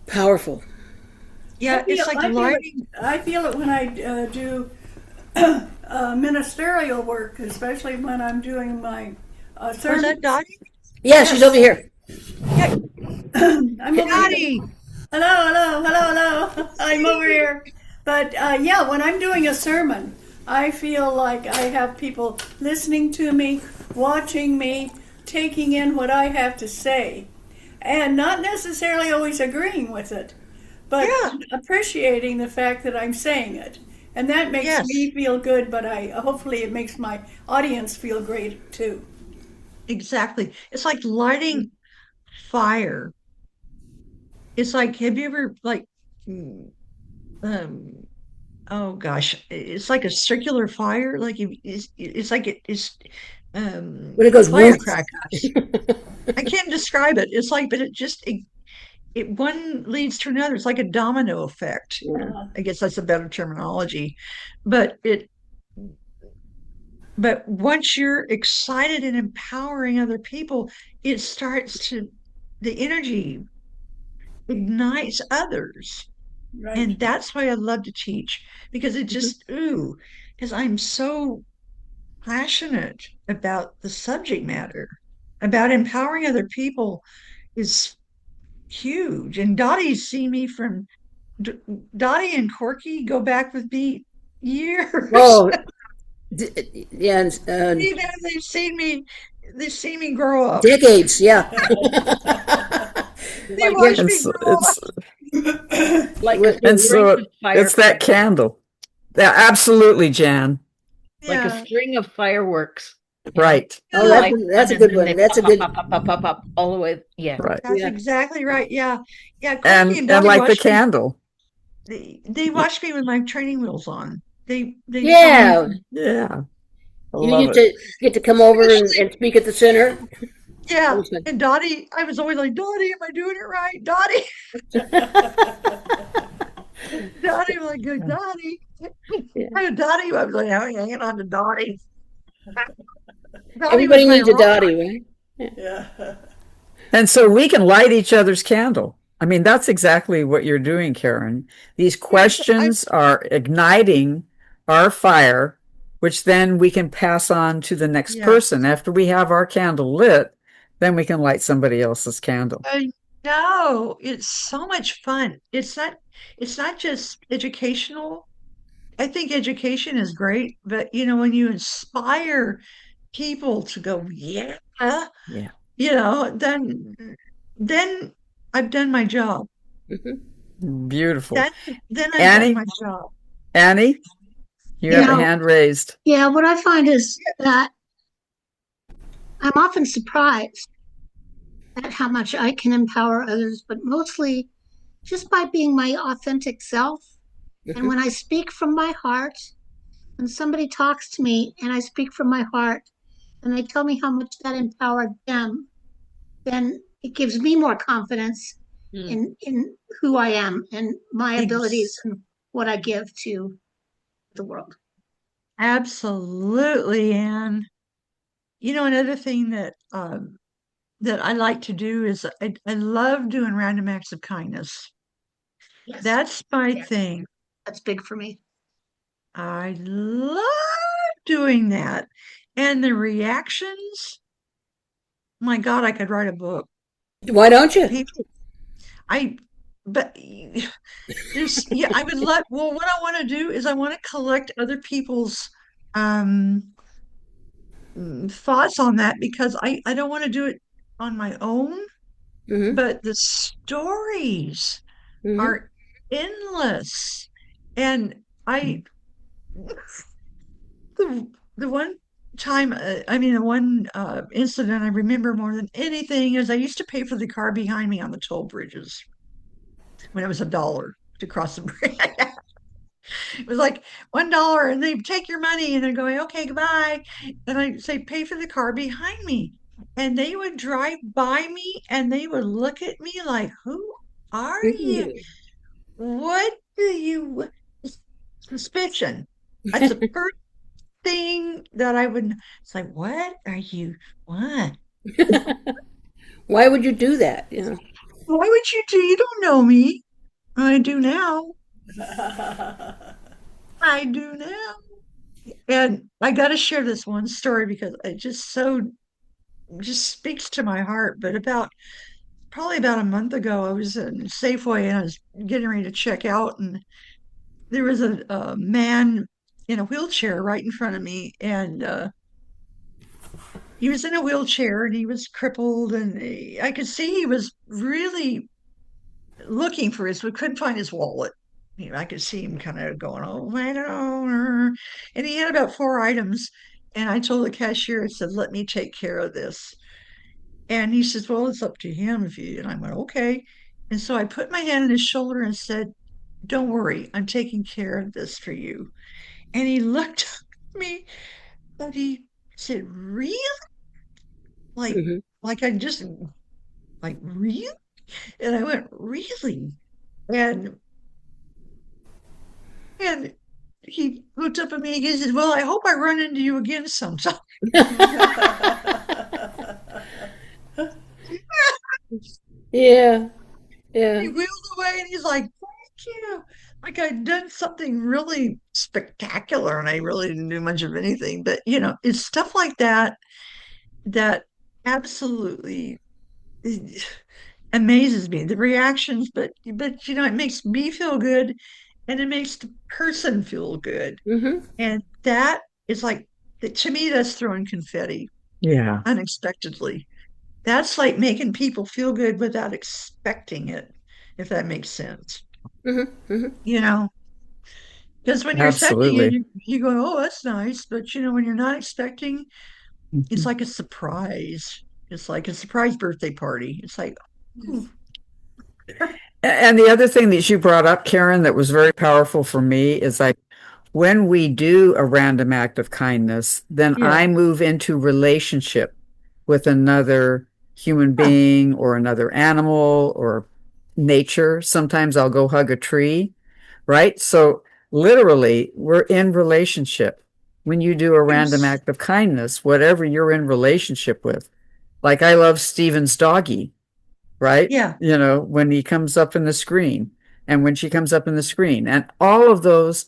powerful. Yeah, it's like lighting. I feel it when I do ministerial work, especially when I'm doing my Was that sermons. Dottie? Yeah, she's over Yes, here. Yeah, I'm over here. Dottie. Hello, hello, hello, hello. I'm over here. But yeah, when I'm doing a sermon, I feel like I have people listening to me, watching me, taking in what I have to say, and not necessarily always agreeing with it, but Yeah, appreciating the fact that I'm saying it. And that makes yes, me feel good, but I hopefully it makes my audience feel great too. exactly. It's like lighting fire. It's like, have you ever like, mm, um, oh gosh, it's like a circular fire. Like it's like it's When it goes woof. firecrackers. I can't describe it. It's like, but it one leads to another. It's like a domino effect. Yeah. I guess that's a better terminology. But but once you're excited and empowering other people, it starts to, the energy. ignites others. Right. And that's why I love to teach, because it just, because I'm so passionate about the subject matter, about empowering other people is huge. And Dottie's seen me from Dottie and Corky go back with me years. Oh, yeah, They've seen me grow up. decades, yeah. They Like watch a, And me so grow up. it's like a With- and string so of fire, it's that candle. Yeah, absolutely, Jan. like a Yeah, string of fireworks. Right. oh, yeah, Light that's one a and good then one. they That's a pop, pop, good, pop, pop, pop, pop, pop, all the way. Yeah. Right. that's yeah. exactly right. Yeah, yeah. Corky And and and Dottie like the watch me. candle. They watch me with my training wheels on. They saw me. Yeah, Yeah. I you love used it. to get to come over Especially, and speak at the center. That yeah. was fun. And Dottie, I was always like, Dottie, am I doing it right? Dottie, Dottie, I'm like, good Dottie. Yeah. Dottie, I was like, I'm hanging on to Dottie. Dottie was Everybody my needs a rock. Dottie, right? Yeah. Yeah. And so we can light each other's candle. I mean, that's exactly what you're doing, Karen. These Yes, questions are igniting our fire, which then we can pass on to the next yeah. person. After we have our candle lit, then we can light somebody else's candle. I know. It's so much fun. It's not just educational. I think education is great, but when you inspire people to go, yeah, Yeah. then I've done my job. Mhm. Beautiful. Then then I've done Annie, my job. Annie, you have a Yeah, hand raised. yeah. What I find is that I'm often surprised at how much I can empower others, but mostly just by being my authentic self. And Mhm. when I speak from my heart, when somebody talks to me and I speak from my heart and they tell me how much that empowered them, then it gives me more confidence Mm. in who I am and my abilities Ex- and what I give to the world. Absolutely. And another thing that I like to do is I love doing random acts of kindness. Yes, That's my yes, thing. that's big for me. I love doing that. And the reactions, my God, I could write a book. Why don't you? People, I, but I would love, well, what I want to do is I want to collect other people's um, thoughts on that, because I don't want to do it on my own, Hmm. but the stories Hmm. are endless. And I, the the one time, the one incident I remember more than anything is I used to pay for the car behind me on the toll bridges when it was $1 to cross the bridge. It was like $1, and they take your money, and they're going, okay, goodbye. And I say, pay for the car behind me. And they would drive by me and they would look at me like, who are you? Hmm. What do you suspicion? That's the first thing that I would. It's like, what are you? What? Why would you do that? You know. Why would you do? You don't know me. I do now. I do now. And I got to share this one story because it just speaks to my heart. But probably about a month ago, I was in Safeway and I was getting ready to check out, and there was a man in a wheelchair right in front of me, and he was in a wheelchair and he was crippled, and I could see he was really looking for we couldn't find his wallet. I could see him kind of going, oh, I don't know. And he had about 4 items. And I told the cashier, I said, let me take care of this. And he says, well, it's up to him if you, and I went, okay. And so I put my hand on his shoulder and said, don't worry, I'm taking care of this for you. And he looked at me and he said, really? Like, Hmm. like I just, like, really? And I went, really? And And he looked up at me and he said, well, I hope I run into you again sometime. Yeah. He Yeah. wheeled away and he's like, thank you. Like I'd done something really spectacular and I really didn't do much of anything. But, it's stuff like that that absolutely amazes me. The reactions, but it makes me feel good and it makes the person feel good. Mm-hmm. And that is like, to me, that's throwing confetti Yeah, unexpectedly. That's like making people feel good without expecting it, if that makes sense. Mm-hmm. Mm-hmm. You know, because when you're expecting it, absolutely. you go, oh, that's nice. But, when you're not expecting, it's Mhm. like a surprise. It's like a surprise birthday party. It's like, ooh, And the other thing that you brought up, Karen, that was very powerful for me is like when we do a random act of kindness, then yeah, I move into relationship with another human yeah, being or another animal or nature. Sometimes I'll go hug a tree, right? So literally, we're in relationship. When you do a random yes, act of kindness, whatever you're in relationship with. Like I love Steven's doggy, right? yeah. When he comes up in the screen and when she comes up in the screen. And all of those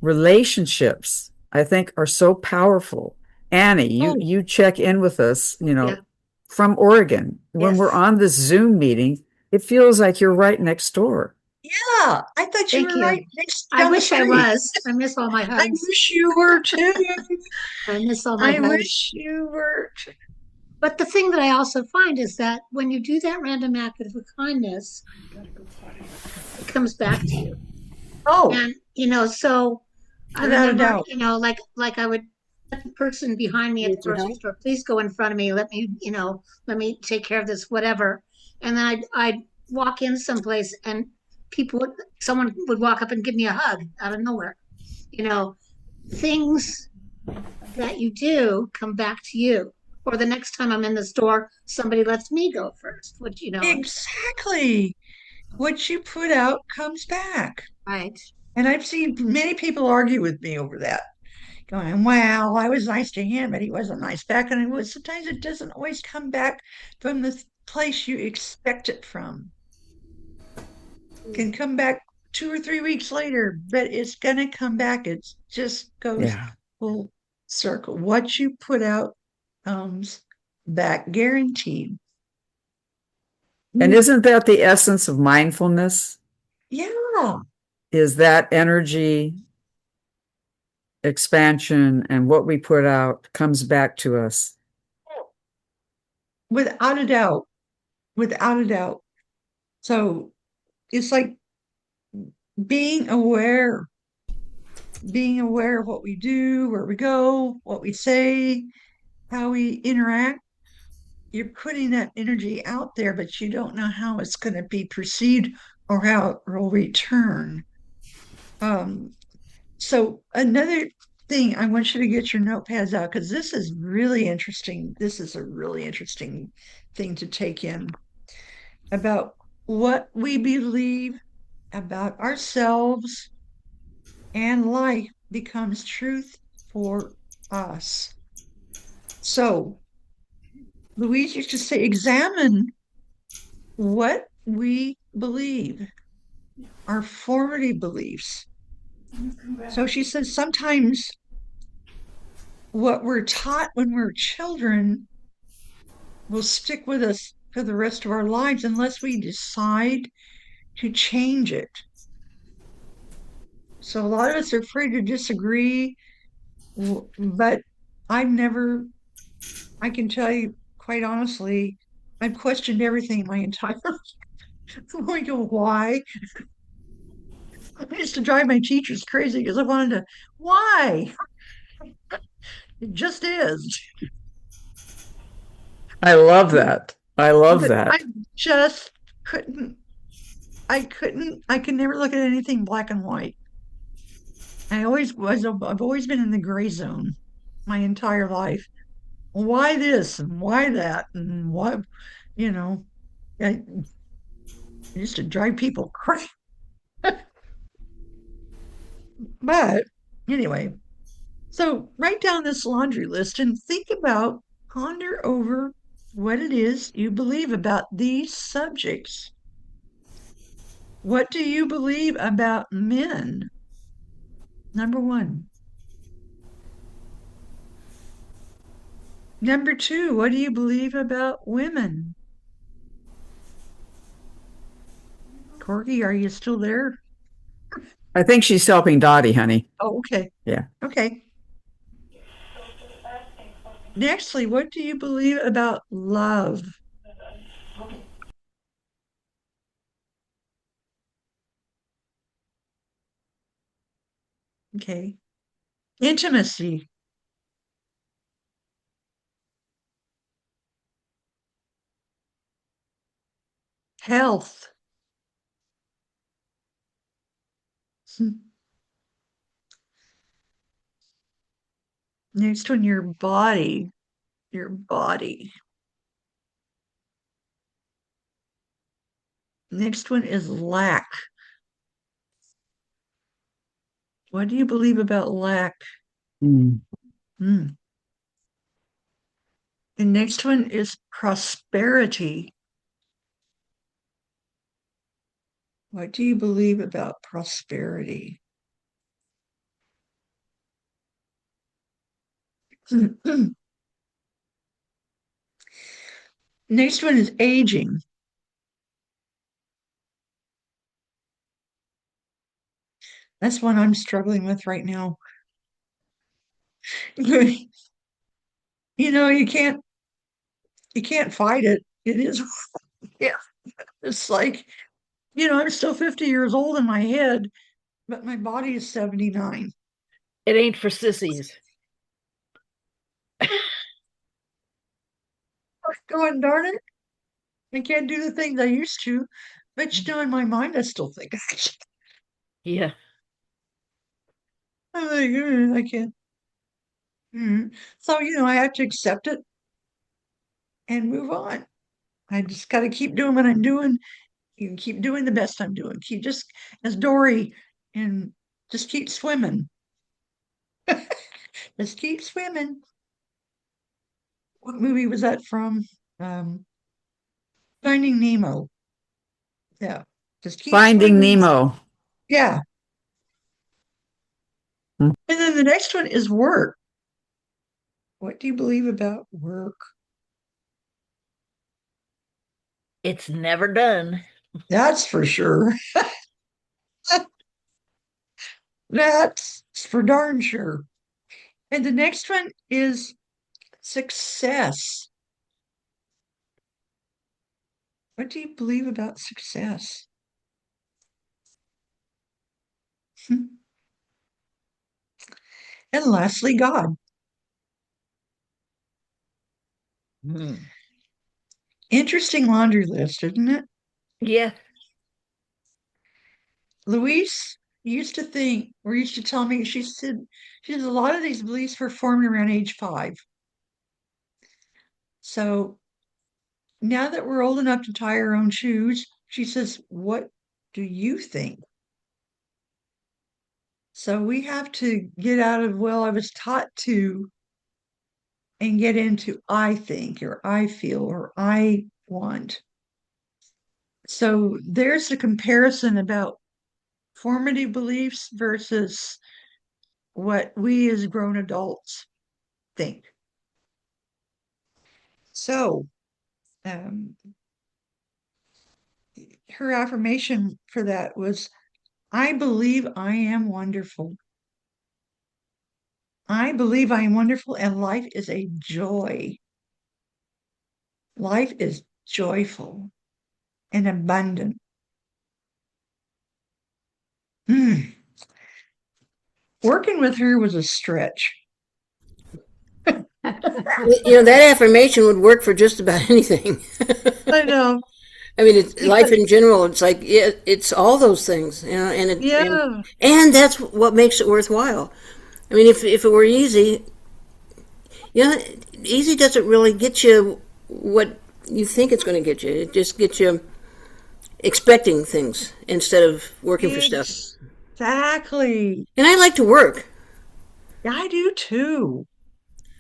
relationships, I think, are so powerful. Annie, you Oh, you check in with us, Yeah. from Oregon. When we're Yes. on this Zoom meeting, it feels like you're right next door. yeah. I thought you Thank were you. right next I down the wish I street. was. I miss all my I hugs. wish you were too. I miss all my I hugs. wish you were too. But the thing that I also find is that when you do that random act of kindness, it comes back to you. Oh, And so I without a remember, doubt. like I would let the person behind me at Need the some grocery help? store, please go in front of me. Let me take care of this, whatever. And then I'd walk in someplace and someone would walk up and give me a hug out of nowhere. You know, things that you do come back to you. Or the next time I'm in the store, somebody lets me go first, which, Exactly. What you put out comes back. right. And I've seen many people argue with me over that, going, well, I was nice to him, but he wasn't nice back. And sometimes it doesn't always come back from the place you expect it from. It can come back 2 or 3 weeks later, but it's going to come back. It just goes Yeah. full circle. What you put out comes back, guaranteed. And Mm. isn't that the essence of mindfulness? Yeah, Is that energy expansion and what we put out comes back to us. without a doubt, without a doubt. So it's like being aware, being aware of what we do, where we go, what we say, how we interact. You're putting that energy out there, but you don't know how it's going to be perceived or how it will return. Um, so another thing, I want you to get your notepads out because this is really interesting. This is a really interesting thing to take in about what we believe about ourselves and life becomes truth for us. So Louise used to say, examine what we believe, our formative beliefs. So she says sometimes what we're taught when we're children will stick with us for the rest of our lives unless we decide to change it. So a lot of us are afraid to disagree, but I've never, I can tell you quite honestly, I've questioned everything my entire life. I go, why? I used to drive my teachers crazy because I wanted to, why? It just is. I love that. I love But I that. just couldn't, I could never look at anything black and white. I've always been in the gray zone my entire life. Why this and why that and what, you know, I used to drive people crazy. But anyway, so write down this laundry list and think about, ponder over what it is you believe about these subjects. What do you believe about men? Number one. Number two, what do you believe about women? Corky, are you still there? I think she's helping Dottie, honey. Oh, okay. Yeah. Okay. Nextly, what do you believe about love? Okay. Intimacy, health. Next one, your body. Your body. Next one is lack. What do you believe about lack? Mm. Mm. The next one is prosperity. What do you believe about prosperity? Next one is aging. That's one I'm struggling with right now. You know, you can't fight it. It is, yeah. It's like, I'm still 50 years old in my head, but my body is 79. It ain't for sissies. Going darn it. I can't do the things I used to, but in my mind, I still think Yeah. I'm like, I can't. So, I have to accept it and move on. I just got to keep doing what I'm doing. You can keep doing the best I'm doing. Keep just as Dory and just keep swimming. Just keep swimming. What movie was that from? Um, Finding Nemo. Yeah. Just keep Finding swimming. Nemo. Yeah. Mm. And then the next one is work. What do you believe about work? It's never done. That's for sure. That's for darn sure. And the next one is success. What do you believe about success? And lastly, God. Hmm. Interesting laundry list, isn't it? Yeah. Louise used to think, or used to tell me, she said a lot of these beliefs were formed around age 5. So now that we're old enough to tie our own shoes, she says, what do you think? So we have to get out of, well, I was taught to, and get into I think, or I feel, or I want. So there's a comparison about formative beliefs versus what we as grown adults think. So um, her affirmation for that was, I believe I am wonderful. I believe I am wonderful, and life is a joy. Life is joyful and abundant. Mm. Working with her was a stretch. That affirmation would work for just about anything. I know. I mean, life Because, in general. It's like it's all those things, yeah, and that's what makes it worthwhile. I mean, if it were easy, easy doesn't really get you what you think it's going to get you. It just gets you expecting things instead of working for stuff. exactly. And I like to work. Yeah, I do too.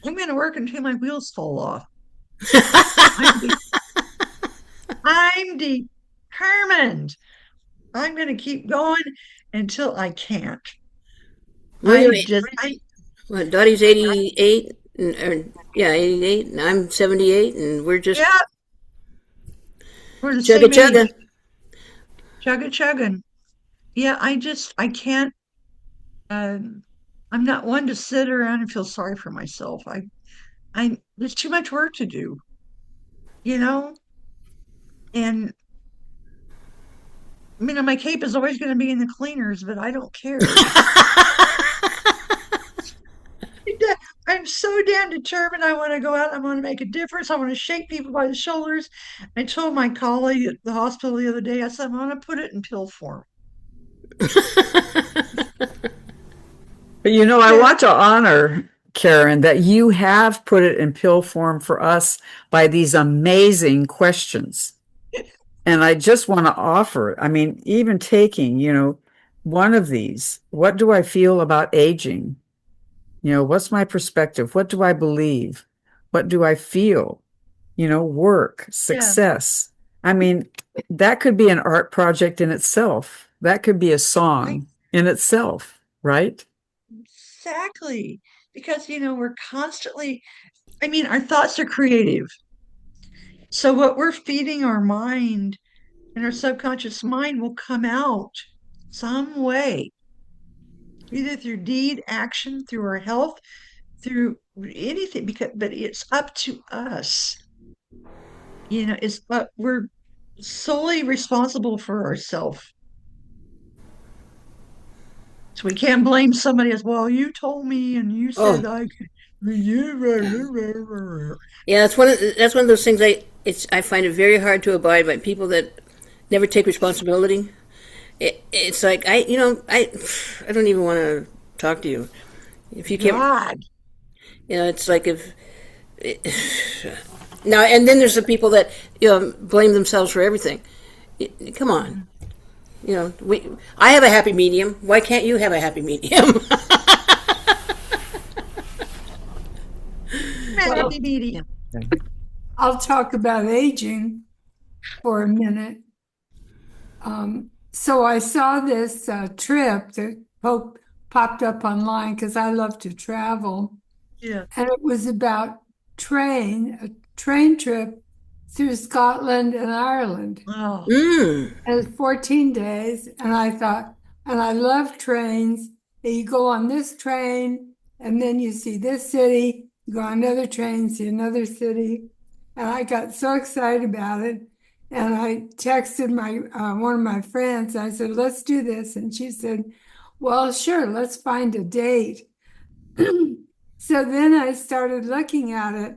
I'm going to work until my wheels fall off. I'm, de- I'm determined. I'm going to keep going until I can't. Wait, wait. I, What, Dottie's 88, or, yeah, 88, and I'm 78, and we're just yeah, we're the chugga same chugga. age. Chugga chugging. Yeah, I can't, um, I'm not one to sit around and feel sorry for myself. There's too much work to do, you know? And, my cape is always going to be in the cleaners, but I don't care. I'm so damn determined. I want to go out. I want to make a difference. I want to shake people by the shoulders. I told my colleague at the hospital the other day, I said, I want to put it in pill form. But I want to honor, Karen, that you have put it in pill form for us by these amazing questions. And I just want to offer, even taking, one of these, what do I feel about aging? What's my perspective? What do I believe? What do I feel? Work, Yeah, success. That could be an art project in itself. That could be a I, song in itself, right? exactly. Because, we're constantly, our thoughts are creative. So what we're feeding our mind and our subconscious mind will come out some way, either through deed, action, through our health, through anything, but it's up to us. It's but we're solely responsible for ourselves. So we can't blame somebody as well. You told me and you said Oh, I could. yeah, that's one of those things I find it very hard to abide by people that never take responsibility. It's like I don't even want to talk to you if you can't. God. It's like if now and then there's the people that blame themselves for everything. Come on, I have a happy medium. Why can't you have a happy medium? Happy medium. I'll talk about aging for a minute. So I saw this trip that popped up online because I love to travel. Yeah. And it was about a train trip through Scotland and Ireland. Oh, Mm. And it's 14 days. And I thought, and I love trains. That you go on this train and then you see this city, you go on another train, see another city. And I got so excited about it. And I texted my one of my friends. I said, let's do this. And she said, well, sure, let's find a date. So then I started looking at it.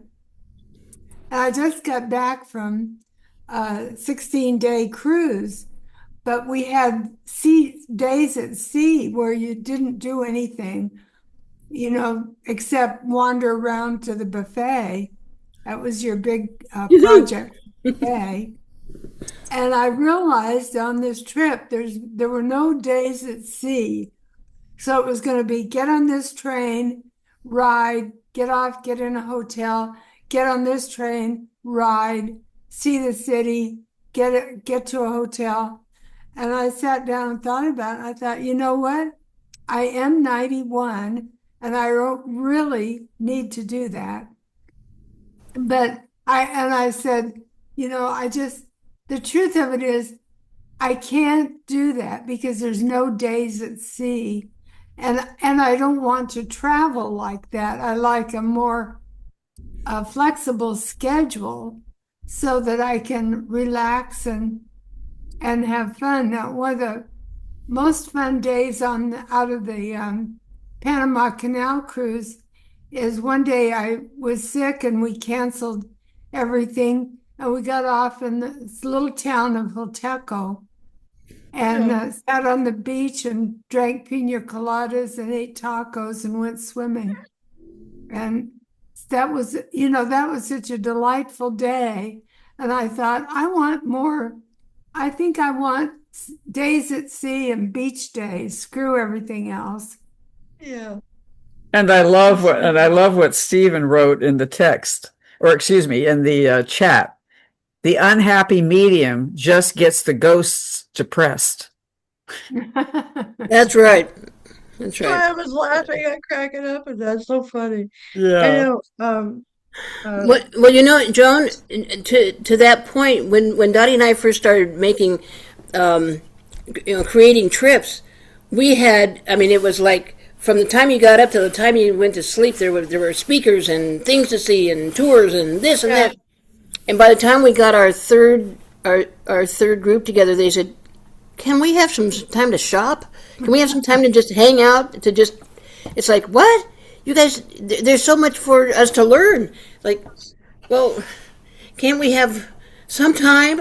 And I just got back from a 16-day cruise, but we had days at sea where you didn't do anything, except wander around to the buffet. That was your big project buffet. And I realized on this trip, there were no days at sea. So it was going to be get on this train, ride, get off, get in a hotel, get on this train, ride, see the city, get to a hotel. And I sat down and thought about it. I thought, you know what? I am 91 and I don't really need to do that. But I said, the truth of it is I can't do that because there's no days at sea. And I don't want to travel like that. I like a more flexible schedule so that I can relax and have fun. Now, one of the most fun days out of the Panama Canal cruise is one day I was sick and we canceled everything and we got off in this little town of Hulteco and sat on the beach and drank pina coladas and ate tacos and went swimming. And that was such a delightful day. And I thought, I want more. I think I want days at sea and beach days. Screw everything else. yeah. And I love what Stephen wrote in the text, or excuse me, in the chat. The unhappy medium just gets the ghosts depressed. That's right. That's right. I was laughing and cracking up, and that's so funny. I Yeah. know. Well, Joan, to that point, when Dottie and I first started making, um, creating trips, we had. I mean, it was like from the time you got up to the time you went to sleep, there were speakers and things to see and tours and this and Yeah. that. And by the time we got our third group together, they said, "Can we have some time to shop? Can we have some time to just hang out? To just." It's like, what? You guys, there's so much for us to learn. Like, well, can't we have some time?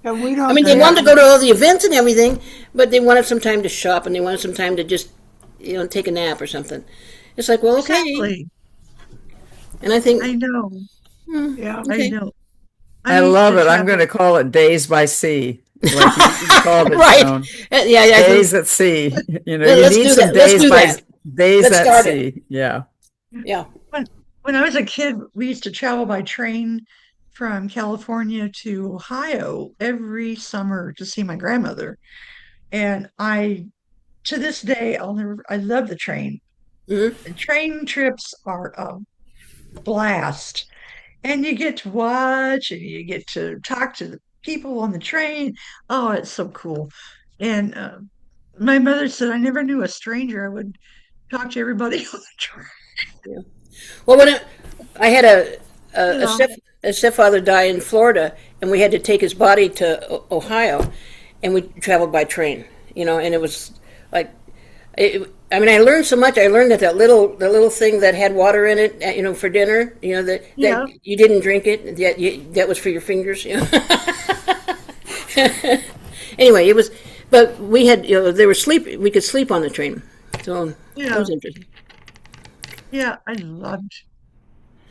And we I don't mean, they care. wanted to go to all the events and everything, but they wanted some time to shop and they wanted some time to just, take a nap or something. It's like, well, okay. Exactly. And I think, I know. Yeah. I okay. know. I I used love to it. I'm going travel. to call it Days by Sea, like you called it, Right. Joan. Yeah, I Days think, at sea. You let's need do some that. Let's days do by that. days Let's at start it. sea. Yeah. Yeah. When I was a kid, we used to travel by train from California to Ohio every summer to see my grandmother. And to this day, I love the train. Hmm. The train trips are a blast. And you get to watch and you get to talk to the people on the train. Oh, it's so cool. And my mother said I never knew a stranger. I would talk to everybody on the train. Yeah. Well, I had You a, a, know, step, a stepfather die in Florida, and we had to take his body to Ohio, and we traveled by train. And it was like, I mean, I learned so much. I learned that the little thing that had water in it, for dinner, that yeah, you didn't drink it, that was for your fingers. Anyway, it was, but we had, we could sleep on the train, so that yeah, was interesting. yeah.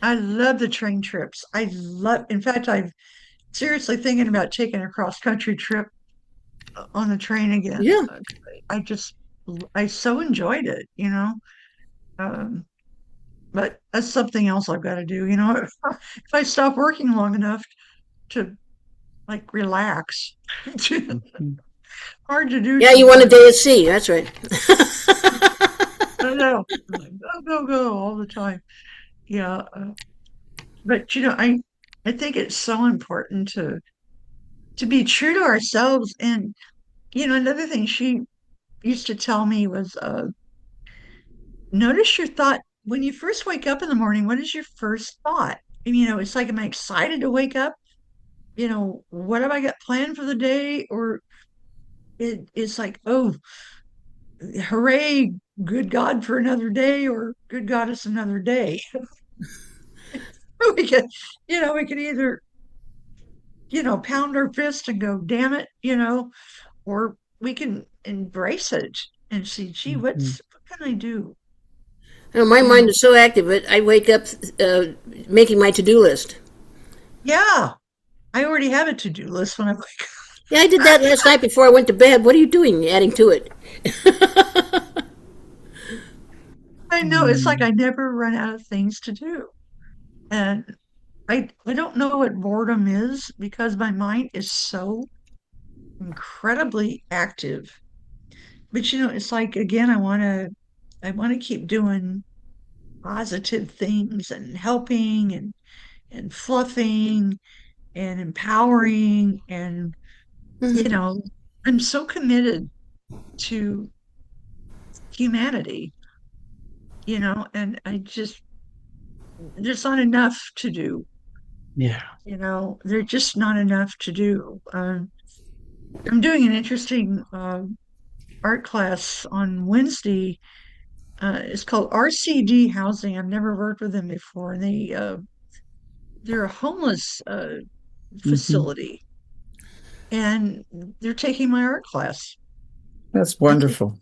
I love the train trips. In fact, I'm seriously thinking about taking a cross country trip on the train again. Yeah. I just, I so enjoyed it, you know. Um, but that's something else I've got to do, you know. If I stop working long enough to like relax, Mhm. hard to do Yeah, you want a sometimes. day at sea. That's right. I know, like, go, go, go all the time. Yeah, but I think it's so important to be true to ourselves. And another thing she used to tell me was, notice your thought when you first wake up in the morning. What is your first thought? And it's like, am I excited to wake up? What have I got planned for the day? Or it's like, oh, hooray, good God for another day, or good God, it's another day. we can, we can either, pound our fist and go, damn it, or we can embrace it and see, gee, Mhm. what can I do? My You mind know, is so active that I wake up making my to-do list. yeah, I already have a to-do list when I wake Yeah, I did up. that last night before I went to bed. What are you doing? Adding to it. I know it's like Mm. I never run out of things to do. And I don't know what boredom is because my mind is so incredibly active. But it's like, again, I want to keep doing positive things and helping and fluffing and empowering, and you Hmm. know I'm so committed to humanity, and I just, there's not enough to do. Yeah. There's just not enough to do. I'm doing an interesting art class on Wednesday. It's called RCD Housing. I've never worked with them before, and they're a homeless Mhm. facility, and they're taking my art class. That's And wonderful.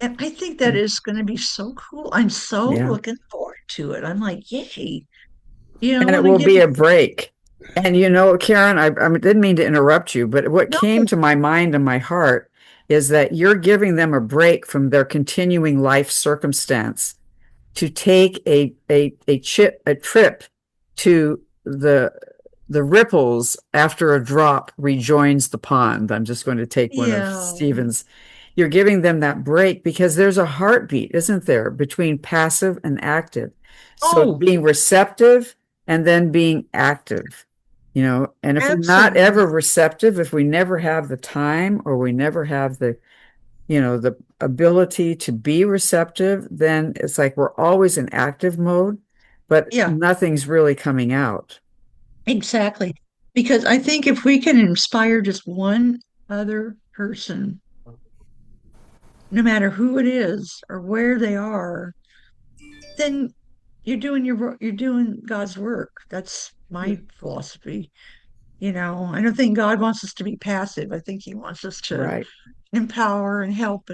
I think that is going to be so cool. I'm so Yeah. looking forward to it. I'm like, yay. I And it want to will give be them. a break. And Karen, I didn't mean to interrupt you, but what came No, to my mind and my heart is that you're giving them a break from their continuing life circumstance to take a trip to the ripples after a drop rejoins the pond. I'm just going to take one of Yeah. Stephen's. You're giving them that break because there's a heartbeat, isn't there, between passive and active. So Oh, being receptive and then being active, and if we're not ever absolutely. receptive, if we never have the time or we never have the ability to be receptive, then it's like we're always in active mode, but Yeah, nothing's really coming out. exactly. Because I think if we can inspire just one other person, no matter who it is or where they are, then you're doing God's work. That's my philosophy. I don't think God wants us to be passive. I think He wants us to Right. empower and help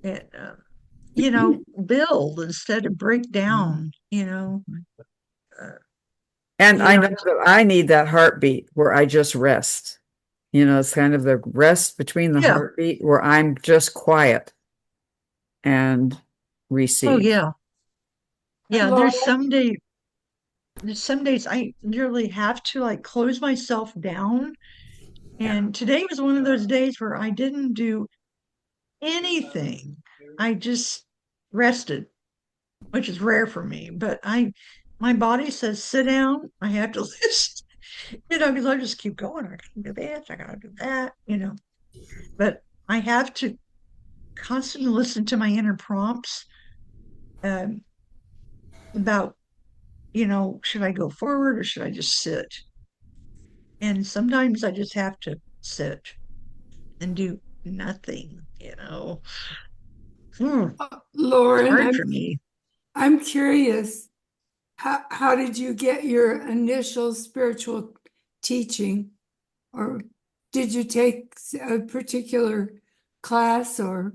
and build instead of break down. Uh, And you I know, know that I need that heartbeat where I just rest. It's kind of the rest between the yeah. heartbeat where I'm just quiet and Oh, receive. yeah. Yeah. Laura, There's some days I literally have to like close myself down. Yeah. And today was one of those days where I didn't do anything. I just rested, which is rare for me. But my body says sit down. I have to listen, because I just keep going. I gotta do this. I gotta do that. But I have to constantly listen to my inner prompts um, about, should I go forward or should I just sit? And sometimes I just have to sit and do nothing. It's Lauren, hard I'm for me. I'm curious. How did you get your initial spiritual teaching, or did you take a particular class, or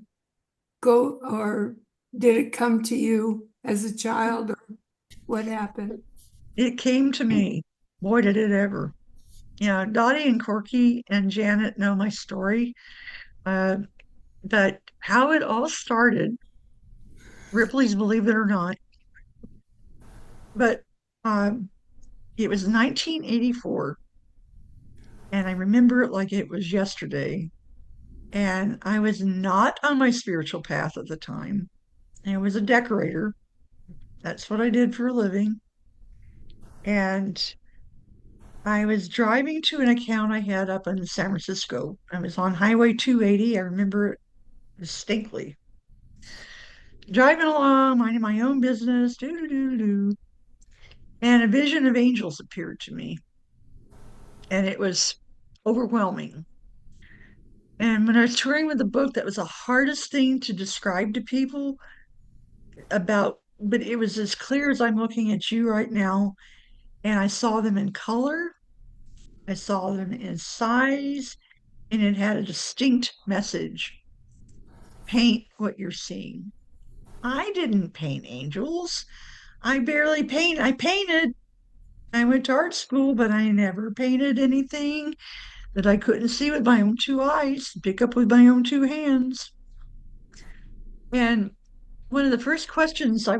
did it come to you as a child, or what happened? It came to me. Boy, did it ever. Dottie and Corky and Janet know my story. Uh, but how it all started, Ripley's Believe It or Not, but um, it was 1984, and I remember it like it was yesterday. And I was not on my spiritual path at the time. I was a decorator. That's what I did for a living. And I was driving to an account I had up in San Francisco. I was on Highway 280. I remember it distinctly. Driving along, minding my own business, do do do do, and a vision of angels appeared to me, and it was overwhelming. And when I was touring with the book, that was the hardest thing to describe to people but it was as clear as I'm looking at you right now. And I saw them in color, I saw them in size, and it had a distinct message: paint what you're seeing. I didn't paint angels. I barely paint. I painted. I went to art school, but I never painted anything that I couldn't see with my own two eyes, pick up with my own two hands. And one of the first questions I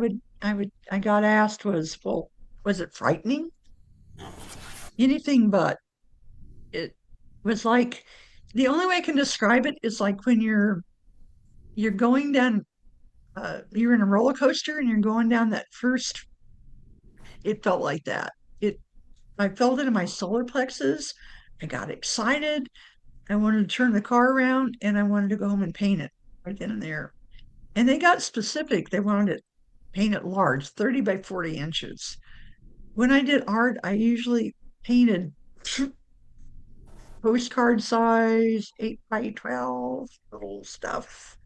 got asked was, well, was it frightening? Anything but. It was like the only way I can describe it is like when you're going down you're in a roller coaster and you're going down that first. It felt like that. It I felt it in my solar plexus. I got excited. I wanted to turn the car around and I wanted to go home and paint it right then and there. And they got specific. They wanted it painted large, 30 by 40 inches. When I did art, I usually painted postcard size, 8 by 12, little stuff.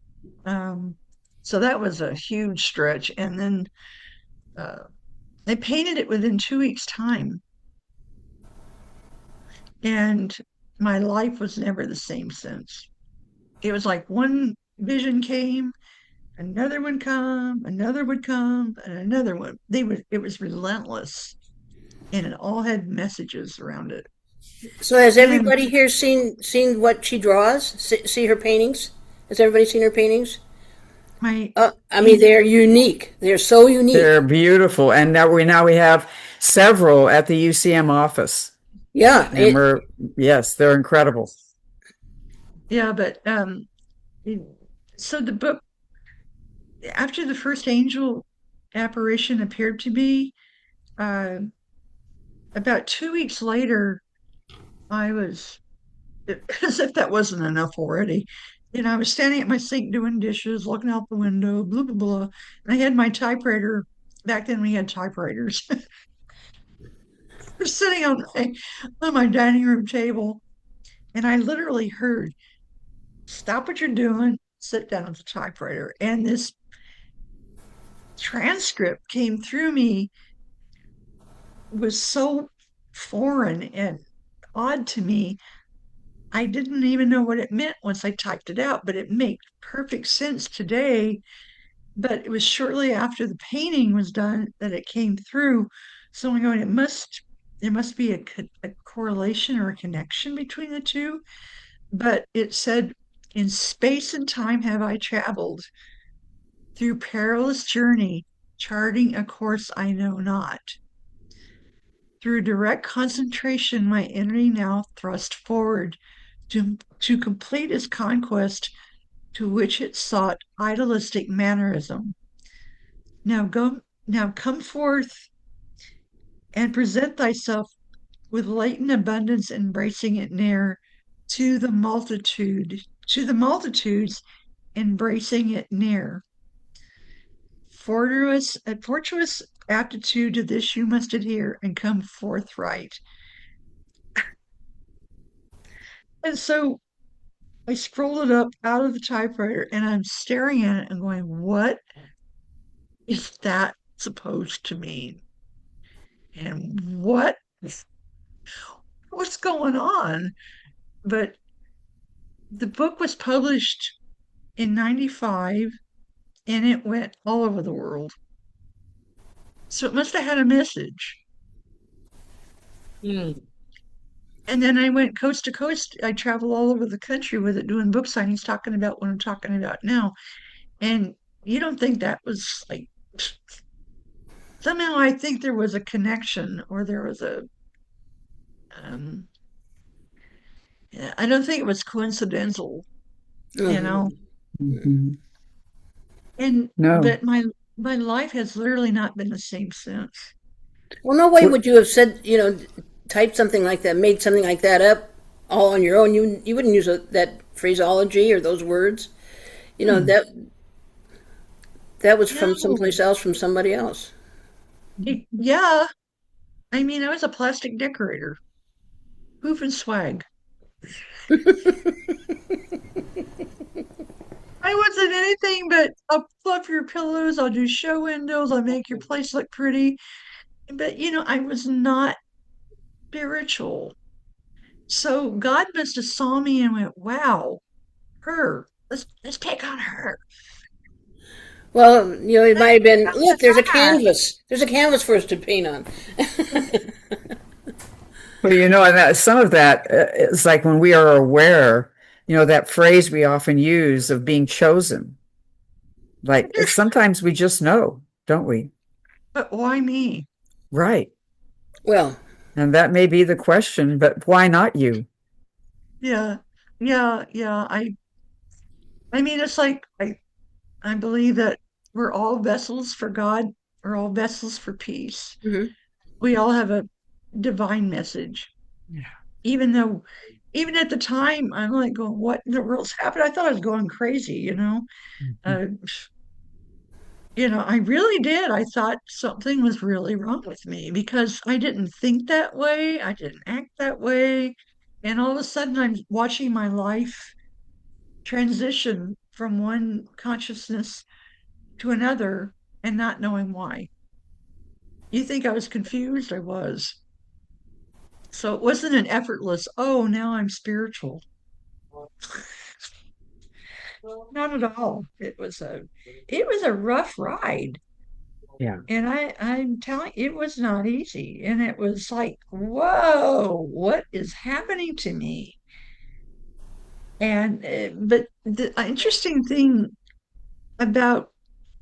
Um, so that was a huge stretch. And then uh, they painted it within 2 weeks' time. And my life was never the same since. It was like one vision came, another one come, another would come, and another one. It was relentless, and it all had messages around it. So has And everybody here seen what she draws? See her paintings? Has everybody seen her paintings? my I mean, they're unique. They're so They're unique. beautiful. And now we have several at the UCM office. Yeah, And yes, they're incredible. Yeah, but so the book, after the first angel apparition appeared to me, uh, about 2 weeks later, I was, as if that wasn't enough already. I was standing at my sink doing dishes, looking out the window, blah, blah, blah. And I had my typewriter. Back then, we had typewriters. Was sitting on my dining room table, and I literally heard, "Stop what you're doing, sit down at the typewriter." And this transcript came through me, was so foreign and odd to me. I didn't even know what it meant once I typed it out, but it made perfect sense today. But it was shortly after the painting was done that it came through. So I'm going, there must be a correlation or a connection between the two. But it said, "In space and time have I traveled through perilous journey, charting a course I know not. Through direct concentration, my enemy now thrust forward to complete its conquest, to which it sought idealistic mannerism. Now come forth and present thyself with latent abundance, embracing it near to the multitudes, embracing it near. A fortuitous aptitude to this you must adhere and come forthright." And so I scrolled it up out of the typewriter and I'm staring at it and going, what is that supposed to mean? And what's going on? But the book was published in 95 and it went all over the world. So it must have had a message. Mm. And then I went coast to coast. I travel all over the country with it, doing book signings, talking about what I'm talking about now. And you don't think that was like, somehow I think there was a connection or there was um, I don't think it was coincidental, you know. Mhm. Mhm. And No. but my life has literally not been the same since. Well, no way What- would you have said, typed something like that, made something like that up all on your own. You wouldn't use that phraseology or those words. You know Hmm. that was from No, someplace else, from somebody else. yeah. I mean, I was a plastic decorator, poof and swag. I wasn't anything but I'll fluff your pillows, I'll do show windows, I'll make your place look pretty. But I was not spiritual. So God must have saw me and went, "Wow, her. Let's pick on her." Well, it might have been, That's look, there's a that. canvas. There's a canvas for us to paint on. Well, and some of that is like when we are aware, that phrase we often use of being chosen. Like sometimes we just know, don't we? But why me? Right. Well, And that may be the question, but why not you? Yeah, yeah, yeah. I mean, it's like I believe that we're all vessels for God. We're all vessels for peace. mhm. We all have a divine message. Yeah. Even though, even at the time, I'm like going, "What in the world's happened?" I thought I was going crazy. Mhm. Uh, I really did. I thought something was really wrong with me because I didn't think that way. I didn't act that way. And all of a sudden, I'm watching my life transition from one consciousness to another and not knowing why. You think I was confused? I was. So it wasn't an effortless, "Oh, now I'm spiritual." Not at all. It was a rough ride. Yeah. And I'm telling you, it was not easy. And it was like, whoa, what is happening to me? And but the interesting thing about,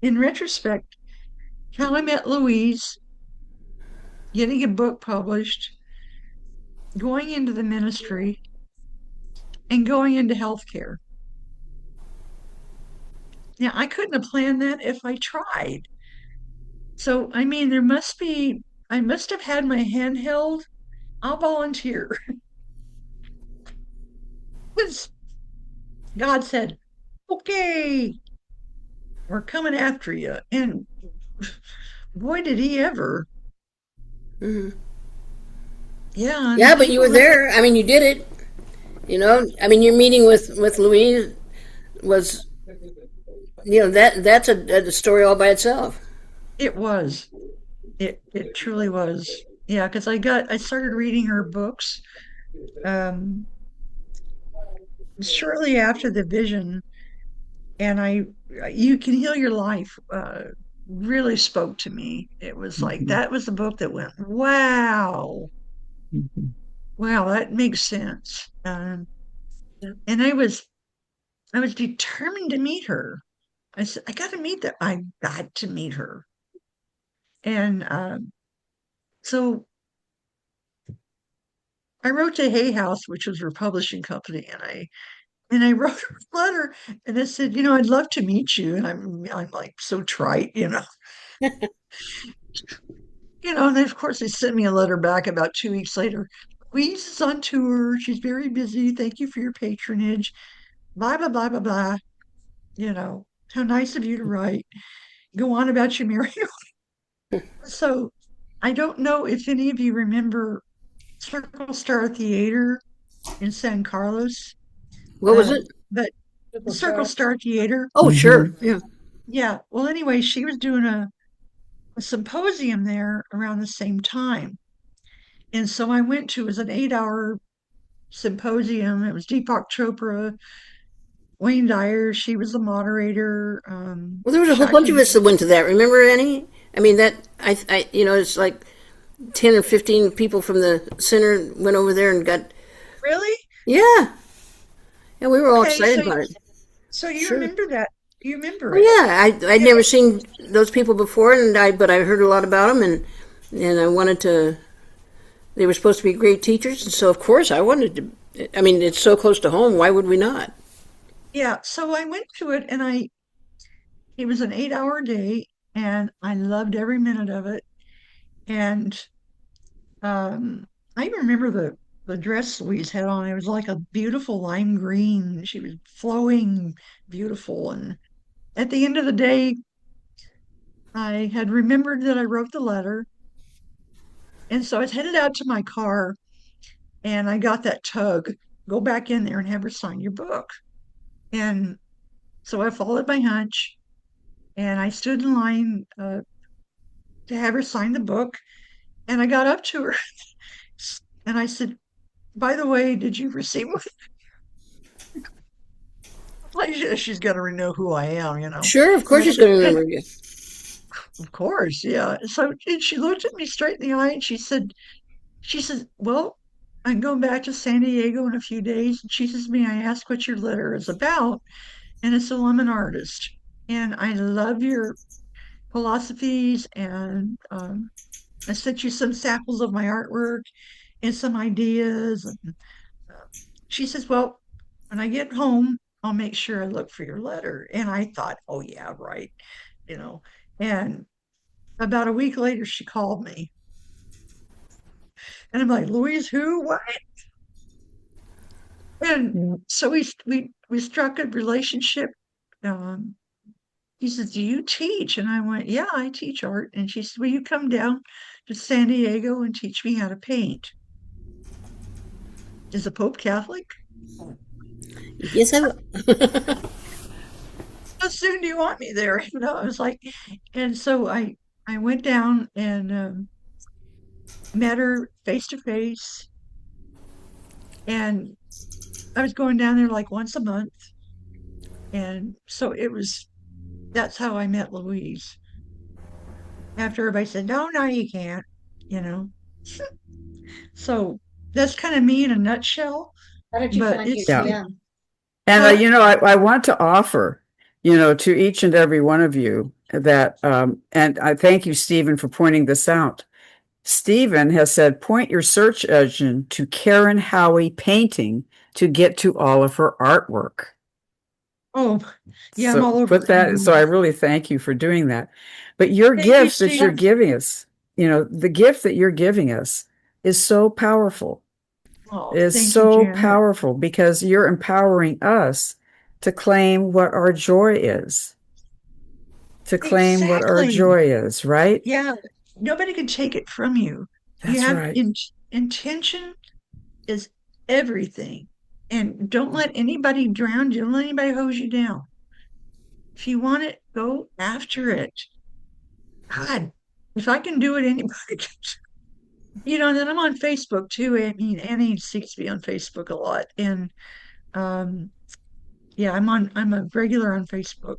in retrospect, how I met Louise getting a book published, going into the ministry, and going into healthcare. Now, I couldn't have planned that if I tried. So, I mean, I must have had my hand held. I'll volunteer. Because God said, okay, we're coming after you. And boy, did he ever. Mm-hmm. Yeah, and the Yeah, but you people were that, there. I mean, you did it. You know, I mean, your meeting with Louise was, that's a story all by itself. it was, it truly was. Yeah, because I started reading her books um, shortly after the vision, and You Can Heal Your Life really spoke to me. It was like, Mhm. that was the book that went, wow, Mhm. wow, that makes sense. And I was determined to meet her. I said, I got to meet her. And so I wrote to Hay House, which was her publishing company, and I wrote her a letter and I said, I'd love to meet you. And I'm like so trite, and then of course they sent me a letter back about 2 weeks later. Louise is on tour. She's very busy. Thank you for your patronage. Blah blah blah blah blah. How nice of you to write. Go on about your marriage. So I don't know if any of you remember Circle Star Theater in San Carlos, What was it? but Circle Star Theater. Oh, sure. Mhm. Yeah. Yeah. Well, anyway, she was doing a symposium there around the same time. And so I went to, it was an 8 hour symposium. It was Deepak Chopra, Wayne Dyer, she was the moderator, Well, there was a whole bunch Shakti. of us that went to that. Remember any? I mean, it's like 10 or 15 people from the center went over there and got, Really? yeah. Yeah, we were all Okay, excited about it. so you Sure. remember that? You remember Oh it? yeah, I'd Yeah. never seen those people before, but I heard a lot about them, and I wanted to. They were supposed to be great teachers, and so of course I wanted to. I mean, it's so close to home. Why would we not? Yeah. So I went to it and it was an 8 hour day and I loved every minute of it. And um, I even remember the dress Louise had on. It was like a beautiful lime green. She was flowing, beautiful. And at the end of the day, I had remembered that I wrote the letter. And so I was headed out to my car and I got that tug, go back in there and have her sign your book. And so I followed my hunch and I stood in line to have her sign the book. And I got up to her and I said, by the way, did you receive like she's got to know who I am. Sure, of course And, she's going to and remember you. of course, yeah. So and she looked at me straight in the eye and she said, well, I'm going back to San Diego in a few days. And she says to me, I asked what your letter is about. And I said, well, I'm an artist and I love your philosophies. And I sent you some samples of my artwork and some ideas. And she says, well, when I get home, I'll make sure I look for your letter. And I thought, oh, yeah, right. You know, and about a week later, she called me. And I'm like, Louise, who? What? And Yeah. so we struck a relationship. Um, he says, do you teach? And I went, yeah, I teach art. And she said, will you come down to San Diego and teach me how to paint? Is the Pope Catholic? Yes, I will. How soon do you want me there? I was like, and so I went down and met her face to face. And I was going down there like once a month. And so that's how I met Louise. After everybody said, no, no, you can't, you know. So that's kind of me in a nutshell. How did you But find your it's, Yeah. TM? And, uh, I want to offer, to each and every one of you that, and I thank you, Stephen, for pointing this out. Stephen has said, point your search engine to Karen Haughey painting to get to all of her artwork. Oh, yeah, I'm So all over put that. So I Google. really thank you for doing that. But your Thank you, gifts that you're Steve. giving us, the gift that you're giving us is so powerful. Oh, Is thank you, so Janet. powerful because you're empowering us to claim what our joy is, to claim what our Exactly. joy is, right? Yeah, nobody can take it from you. You That's have right. intention is everything. And don't let anybody drown you. Don't let anybody hose you down. If you want it, go after it. God, if I can do it, anybody can. And then I'm on Facebook too. I mean, Annie seeks to be on Facebook a lot. And um, yeah, I'm a regular on Facebook.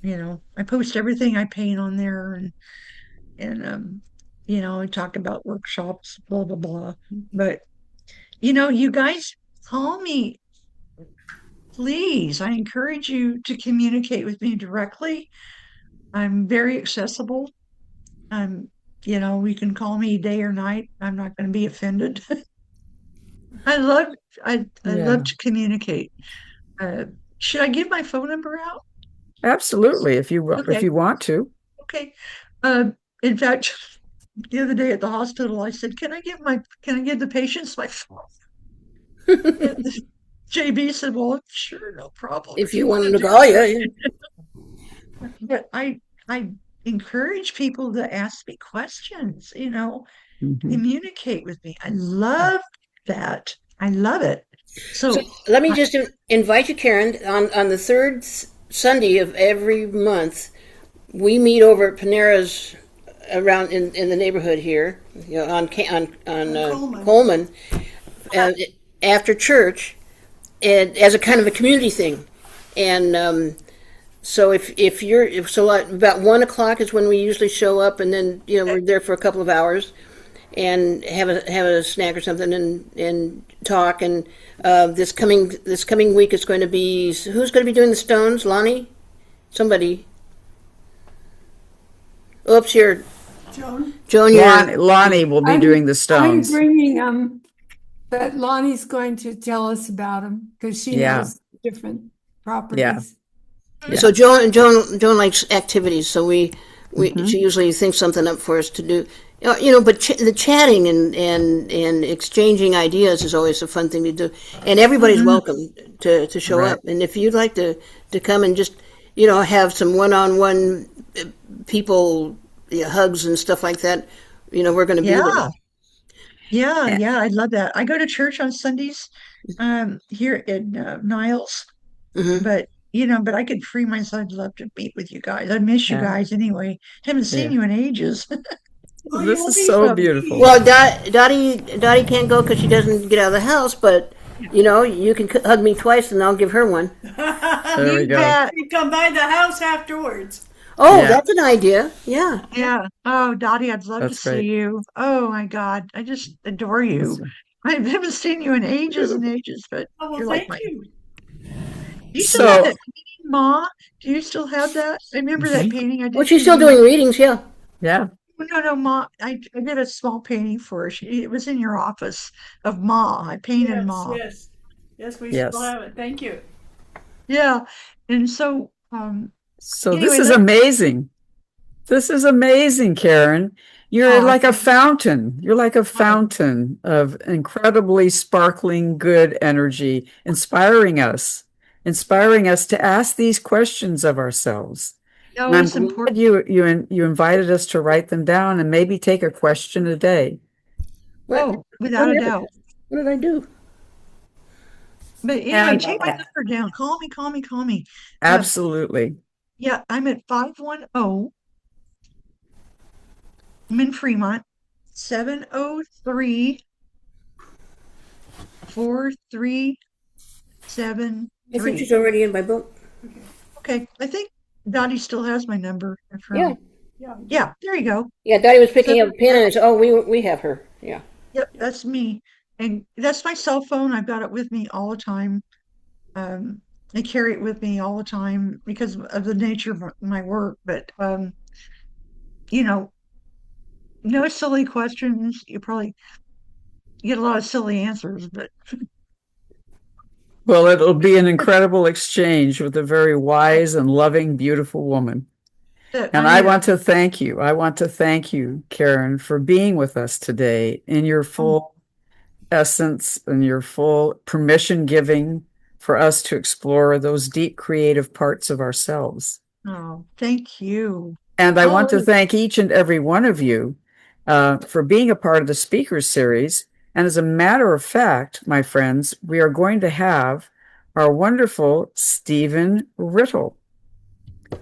I post everything I paint on there and I talk about workshops, blah, blah, blah. But you guys call me, please. I encourage you to communicate with me directly. I'm very accessible. I'm, we can call me day or night. I'm not going to be offended. I love, I love Yeah, to communicate. Uh, should I give my phone number out? absolutely. If Okay, you want to. okay. Uh, in fact, the other day at the hospital, I said, can I give the patients my phone? And JB said, well, sure, no problem If if you you want want to them to do call you, that. yeah. But I encourage people to ask me questions, Mhm. communicate with me. I love that. I love it. So So, let me I, just invite you, Karen, on the third Sunday of every month. We meet over at Panera's around in the neighborhood here, on Coleman. Coleman, uh, after church, and as a kind of a community thing. And so if you're if so about 1 o'clock is when we usually show up, and then we're there for a couple of hours and have a snack or something and talk. And this coming week is going to be, who's going to be doing the Stones? Lonnie, somebody. Oops, here, Joan? Joan. You're Lonnie will be doing the I'm Stones. bringing them, but Lonnie's going to tell us about them because she Yeah, knows different yeah, properties. yeah. so Joan likes activities, so we Hmm. she usually thinks something up for us to do. But the chatting and exchanging ideas is always a fun thing to do, and everybody's mhm, welcome to show Right. up. And if you'd like to come and just have some one-on-one people, hugs and stuff like that, we're going to be there. yeah, yeah, Eh, yeah. I love that. I go to church on Sundays, here in Niles, Hmm. but I could free myself. I'd love to meet with you guys. I miss you Yeah, guys anyway. Haven't seen yeah. you in ages. Oh, This you'll is be so So, beautiful. Well, Dottie can't go because she doesn't get out of the house, but you can hug me twice and I'll give her one. There we you go. bet. You come by the house afterwards. Oh, Yeah, that's an idea. Yeah. Yeah. Oh, Dottie, I'd love to that's see great. you. Oh my God, I just adore That's you. I haven't seen you in ages and beautiful. ages, but Oh, well, you're like thank my. you. Do you still have So, that painting, Ma? Do you still have that? I remember that mhm, painting I Well, did for she's still you. doing readings. Yeah. yeah, Oh, no, no, Ma. I did a small painting for her. It was in your office of Ma. I painted Yes, Ma. yes. Yes, we still yes. have it. Thank you. Yeah. And so, So this anyway, is amazing. This is amazing, Karen. You're oh, like a fountain. You're like a oh, fountain of incredibly sparkling good energy, inspiring us to ask these questions of ourselves. And oh, I'm it's glad important. you invited us to write them down and maybe take a question a day. What? Oh, What without a did doubt. what did I do? But anyway, And take my number down. Call me, call me, call me. Uh, absolutely. yeah, I'm at 510. I'm in Fremont, 703-4373. I think she's already in my book. Okay, I think Dottie still has my number Yeah. from. Yeah. Yeah, there you go. Yeah. Dottie was picking up Seven, a pen and I said, "Oh, we have her." Yeah. yep, that's me. And that's my cell phone. I've got it with me all the time. Um, I carry it with me all the time because of the nature of my work. But you know, No silly questions. You probably get a lot of silly answers, but Well, it'll be an incredible exchange with a very wise and loving, beautiful woman. that And I want to thank you. I want to thank you, Karen, for being with us today in your full essence and your full permission giving for us to explore those deep creative parts of ourselves. oh, thank you. And I want to Oh, thank each and every one of you for being a part of the speakers series. And as a matter of fact, my friends, we are going to have our wonderful Stephen Riddle.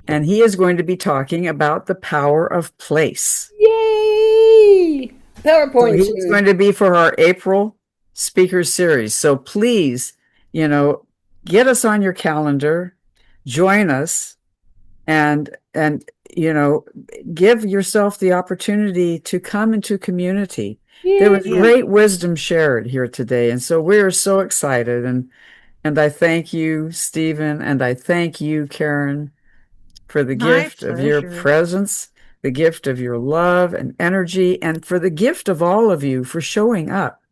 And he is going to be talking about the power of place. Yay! So PowerPoint he's series. going to be for our April speakers series. So please, get us on your calendar, join us, and give yourself the opportunity to come into community. There was Yay! great wisdom shared here today, and so we are so excited. And I thank you, Stephen, and I thank you, Karen, for the my gift of your pleasure. presence, the gift of your love and energy, and for the gift of all of you for showing up.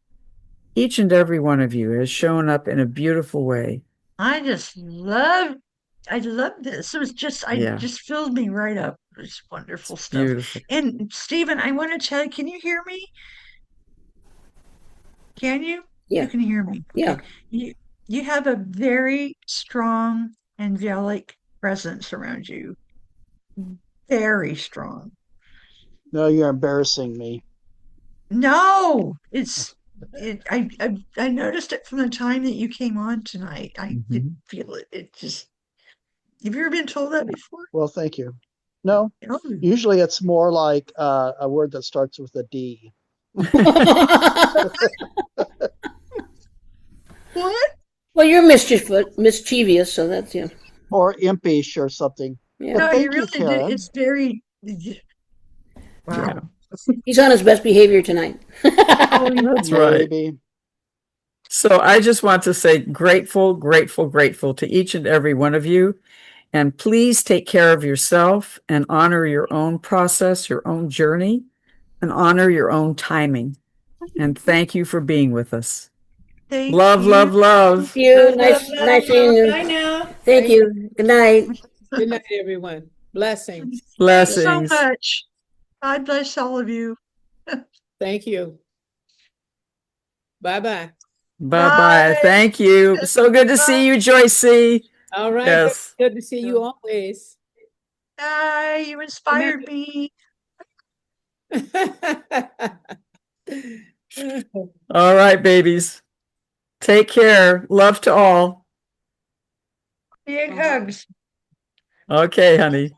Each and every one of you has shown up in a beautiful way. I love this. I Yeah, just filled me right up. It's wonderful stuff. beautiful. And Stephen, I want to tell you, can you hear me? Can you? You Yeah, can hear me. yeah. Okay. You have a very strong angelic presence around you. Very strong. No, you're embarrassing me. No, I noticed it from the time that you came on tonight. I Mhm. did feel it. It just have you ever been told that before? Well, thank you. No, Oh, usually it's more like a word that starts with a D what? Well, you're mischievous, so that's yeah. or impish or something. Yeah. But No, you thank you, really did. Karen. It's very Yeah, wow. He's on his best behavior tonight. Oh, that's right. Maybe. So I just want to say grateful, grateful, grateful to each and every one of you. And please take care of yourself and honor your own process, your own journey, and honor your own timing. And thank you for being with us. thank Love, you. love, love. You, Love, love, nice seeing love. you. Bye now. Thank you. Good night. Good night, everyone. Blessings. Thanks so Blessings. much. God bless all of you. Thank you. Bye-bye. Bye bye. Bye. Thank you. So good to see you, Joyce C. All right. Yes. Good to see you always. Bye. You inspired me. All right, babies. Take care. Love to all. Big hugs. Okay, honey.